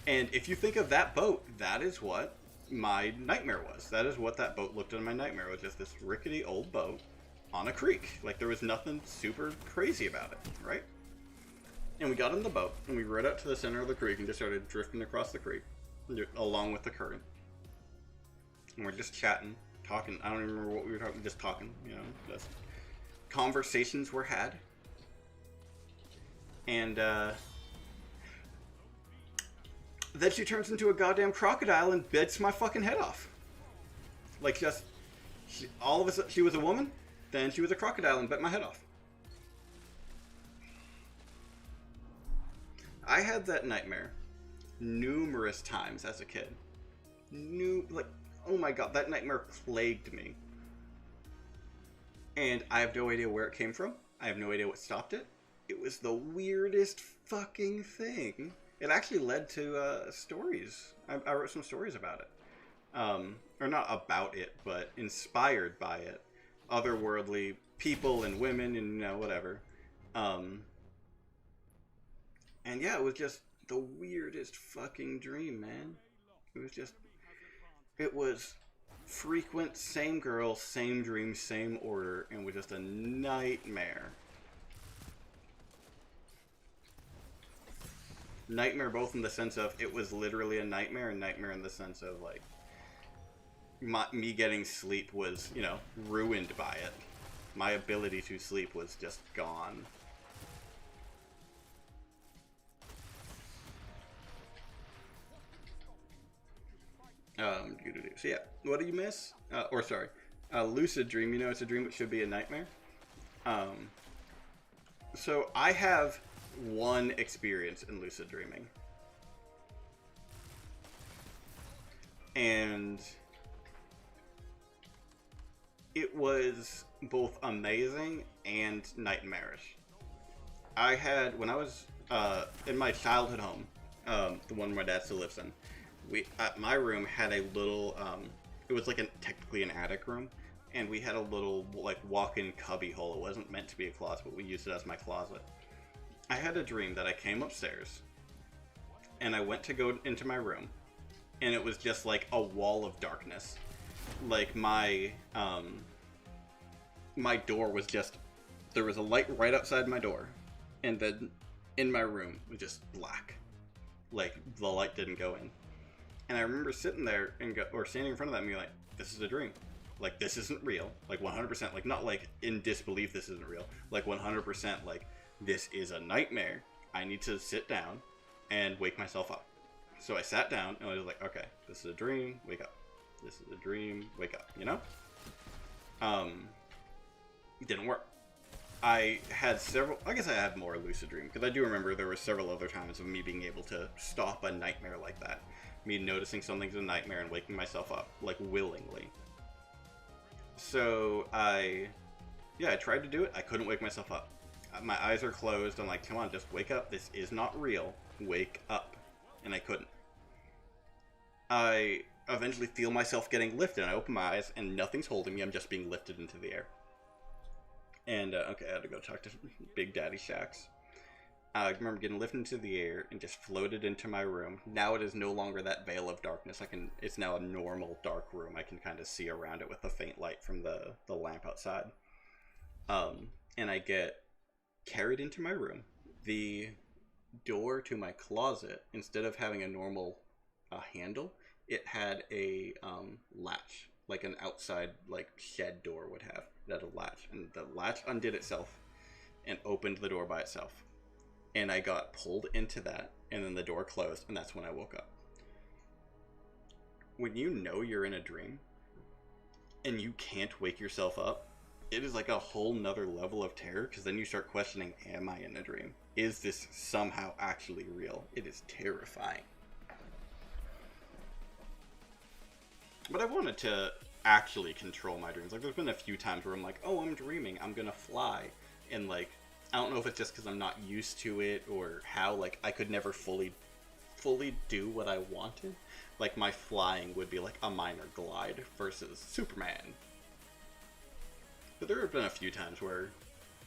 And if you think of that boat, that is what my nightmare was. That is what that boat looked in my nightmare, was just this rickety old boat on a creek. Like, there was nothing super crazy about it, right? And we got in the boat, and we rowed out to the center of the creek and just started drifting across the creek, along with the current. And we're just chatting, talking. I don't even remember what we were talking, just talking, just conversations were had. And then she turns into a goddamn crocodile and bites my fucking head off. Like, all of a sudden, she was a woman, then she was a crocodile and bit my head off. I had that nightmare numerous times as a kid. Oh my god, that nightmare plagued me. And I have no idea where it came from. I have no idea what stopped it. It was the weirdest fucking thing. It actually led to stories. I wrote some stories about it. Or not about it, but inspired by it. Otherworldly people and women and whatever. And yeah, it was just the weirdest fucking dream, man. It was frequent, same girl, same dream, same order, and was just a nightmare. Nightmare both in the sense of it was literally a nightmare, and nightmare in the sense of, like, me getting sleep was, ruined by it. My ability to sleep was just gone. So yeah, what do you miss? Lucid dream. It's a dream, it should be a nightmare. So I have one experience in lucid dreaming. And it was both amazing and nightmarish. When I was in my childhood home, the one my dad still lives in, my room had a little, it was like technically an attic room, and we had a little, like, walk-in cubby hole. It wasn't meant to be a closet, but we used it as my closet. I had a dream that I came upstairs, and I went to go into my room, and it was just like a wall of darkness. Like, my door was just, there was a light right outside my door, and then in my room was just black. Like, the light didn't go in. And I remember sitting there or standing in front of that and being like, this is a dream. Like, this isn't real. Like, 100%. Like, not like in disbelief this isn't real. Like, 100% like, this is a nightmare. I need to sit down and wake myself up. So I sat down and I was like, okay, this is a dream, wake up. This is a dream, wake up, you know? It didn't work. I had several, I guess I had more lucid dream, because I do remember there were several other times of me being able to stop a nightmare like that. Me noticing something's a nightmare and waking myself up, like, willingly. So I tried to do it. I couldn't wake myself up. My eyes are closed. I'm like, come on, just wake up. This is not real. Wake up. And I couldn't. I eventually feel myself getting lifted. I open my eyes and nothing's holding me. I'm just being lifted into the air. And, okay, I had to go talk to Big Daddy Shax. I remember getting lifted into the air and just floated into my room. Now it is no longer that veil of darkness. It's now a normal dark room. I can kind of see around it with the faint light from the lamp outside. And I get carried into my room. The door to my closet, instead of having a normal handle, it had a latch, like an outside like shed door would have. It had a latch, and the latch undid itself and opened the door by itself. And I got pulled into that, and then the door closed, and that's when I woke up. When you know you're in a dream, and you can't wake yourself up, it is like a whole nother level of terror, because then you start questioning, am I in a dream? Is this somehow actually real? It is terrifying. But I wanted to actually control my dreams. Like, there's been a few times where I'm like, oh, I'm dreaming, I'm gonna fly, and like, I don't know if it's just because I'm not used to it or how, like, I could never fully do what I wanted. Like, my flying would be like a minor glide versus Superman. But there have been a few times where,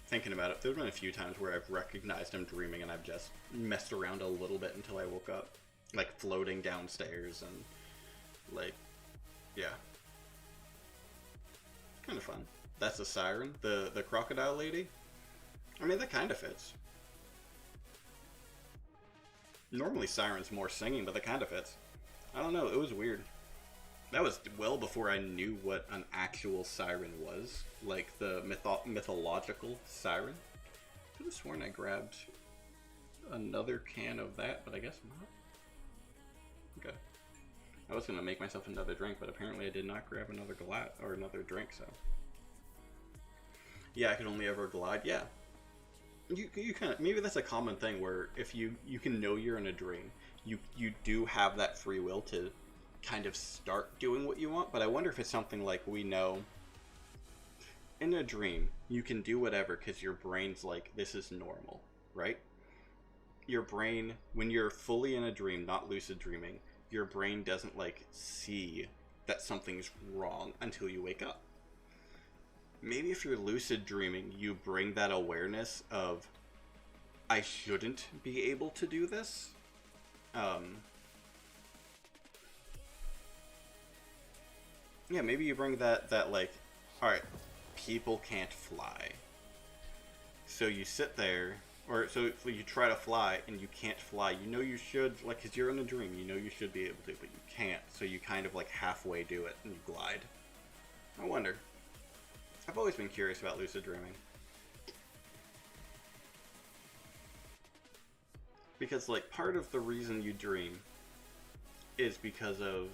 thinking about it, there's been a few times where I've recognized I'm dreaming and I've just messed around a little bit until I woke up. Like, floating downstairs and, like, yeah. Kind of fun. That's a siren. The crocodile lady. I mean, that kind of fits. Normally Siren's more singing, but that kind of fits. I don't know, it was weird. That was well before I knew what an actual siren was. Like, the mythological siren. I could have sworn I grabbed another can of that, but I guess not. Okay. I was going to make myself another drink, but apparently I did not grab another glass, or another drink, so. Yeah, I could only ever glide, yeah. You kind of, maybe that's a common thing where if you can know you're in a dream, you do have that free will to kind of start doing what you want. But I wonder if it's something like, we know in a dream you can do whatever because your brain's like, this is normal, right? Your brain, when you're fully in a dream, not lucid dreaming, your brain doesn't like see that something's wrong until you wake up. Maybe if you're lucid dreaming, you bring that awareness of, I shouldn't be able to do this. Yeah, maybe you bring that like, alright, people can't fly. So you sit there, or so you try to fly and you can't fly. You know you should, like, because you're in a dream, you know you should be able to, but you can't. So you kind of like halfway do it and you glide. I wonder. I've always been curious about lucid dreaming. Because, like, part of the reason you dream is because of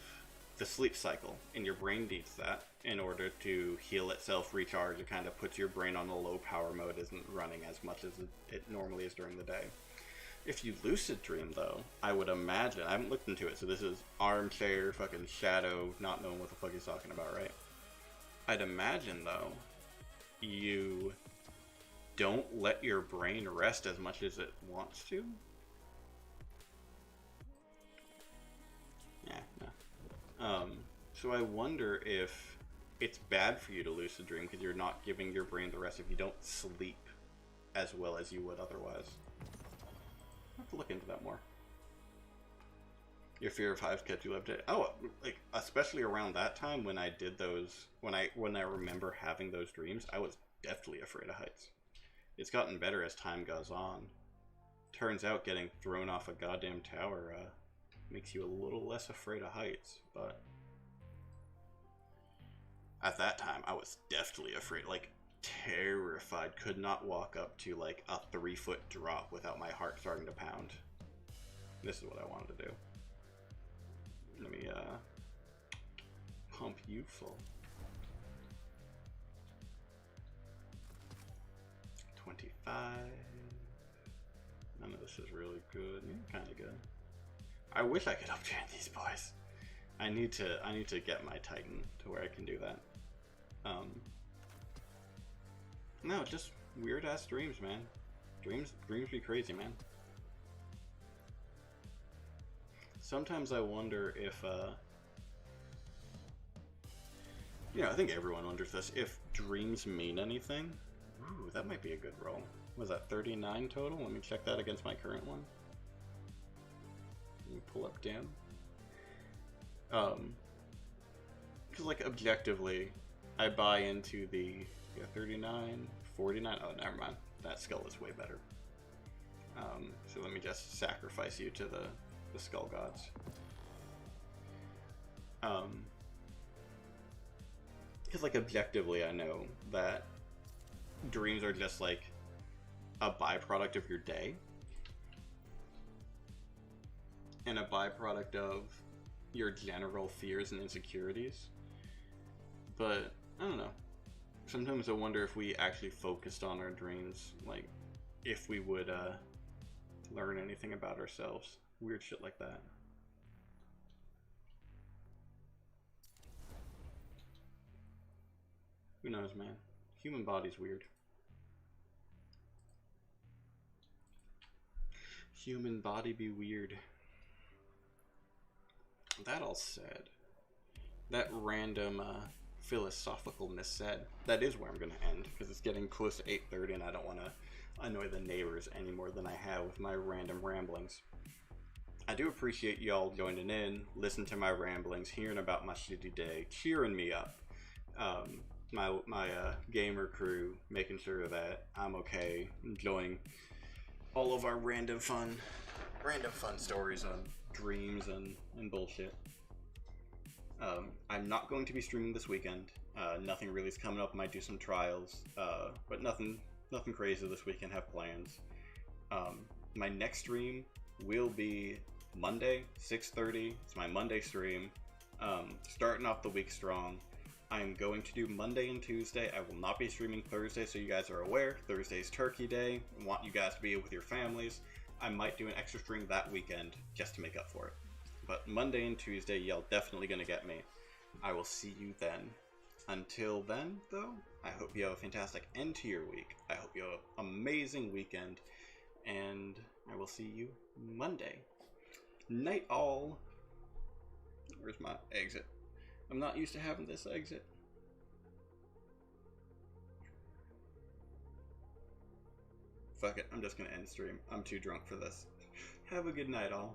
the sleep cycle, and your brain needs that in order to heal itself, recharge. It kind of puts your brain on a low power mode, isn't running as much as it normally is during the day. If you lucid dream, though, I would imagine, I haven't looked into it, so this is armchair, fucking Shadow, not knowing what the fuck he's talking about, right? I'd imagine, though, you don't let your brain rest as much as it wants to. Yeah, no. So I wonder if it's bad for you to lucid dream because you're not giving your brain the rest if you don't sleep as well as you would otherwise. I'll have to look into that more. Your fear of heights kept you up to, oh, like, especially around that time when I did those, when I remember having those dreams, I was definitely afraid of heights. It's gotten better as time goes on. Turns out getting thrown off a goddamn tower makes you a little less afraid of heights, but at that time I was definitely afraid, like terrified, could not walk up to like a 3-foot drop without my heart starting to pound. This is what I wanted to do. Let me pump you full. 25. None of this is really good. Kind of good. I wish I could upgrade these boys. I need to get my Titan to where I can do that. No, just weird ass dreams, man. Dreams be crazy, man. Sometimes I wonder if I think everyone wonders this, if dreams mean anything. Ooh, that might be a good roll. Was that 39 total? Let me check that against my current one. Let me pull up Dan. Because like objectively, I buy into the 39, 49. Oh, never mind. That skull is way better. So let me just sacrifice you to the skull gods. Because like objectively, I know that dreams are just like a byproduct of your day and a byproduct of your general fears and insecurities. But I don't know, sometimes I wonder if we actually focused on our dreams, like if we would learn anything about ourselves. Weird shit like that. Who knows, man? Human body's weird. Human body be weird. That all said, that random philosophical missaid, that is where I'm going to end, because it's getting close to 8:30 and I don't want to annoy the neighbors any more than I have with my random ramblings. I do appreciate y'all joining in, listening to my ramblings, hearing about my shitty day, cheering me up. My gamer crew, making sure that I'm okay, enjoying all of our random fun stories on dreams and bullshit. I'm not going to be streaming this weekend. Nothing really is coming up. Might do some trials, but nothing crazy this weekend. Have plans. My next stream will be Monday, 6:30. It's my Monday stream. Starting off the week strong. I'm going to do Monday and Tuesday. I will not be streaming Thursday, so you guys are aware. Thursday's Turkey Day. I want you guys to be with your families. I might do an extra stream that weekend just to make up for it. But Monday and Tuesday, y'all definitely gonna get me. I will see you then. Until then, though, I hope you have a fantastic end to your week. I hope you have an amazing weekend. And I will see you Monday. Night all. Where's my exit? I'm not used to having this exit. Fuck it, I'm just gonna end stream. I'm too drunk for this. Have a good night all.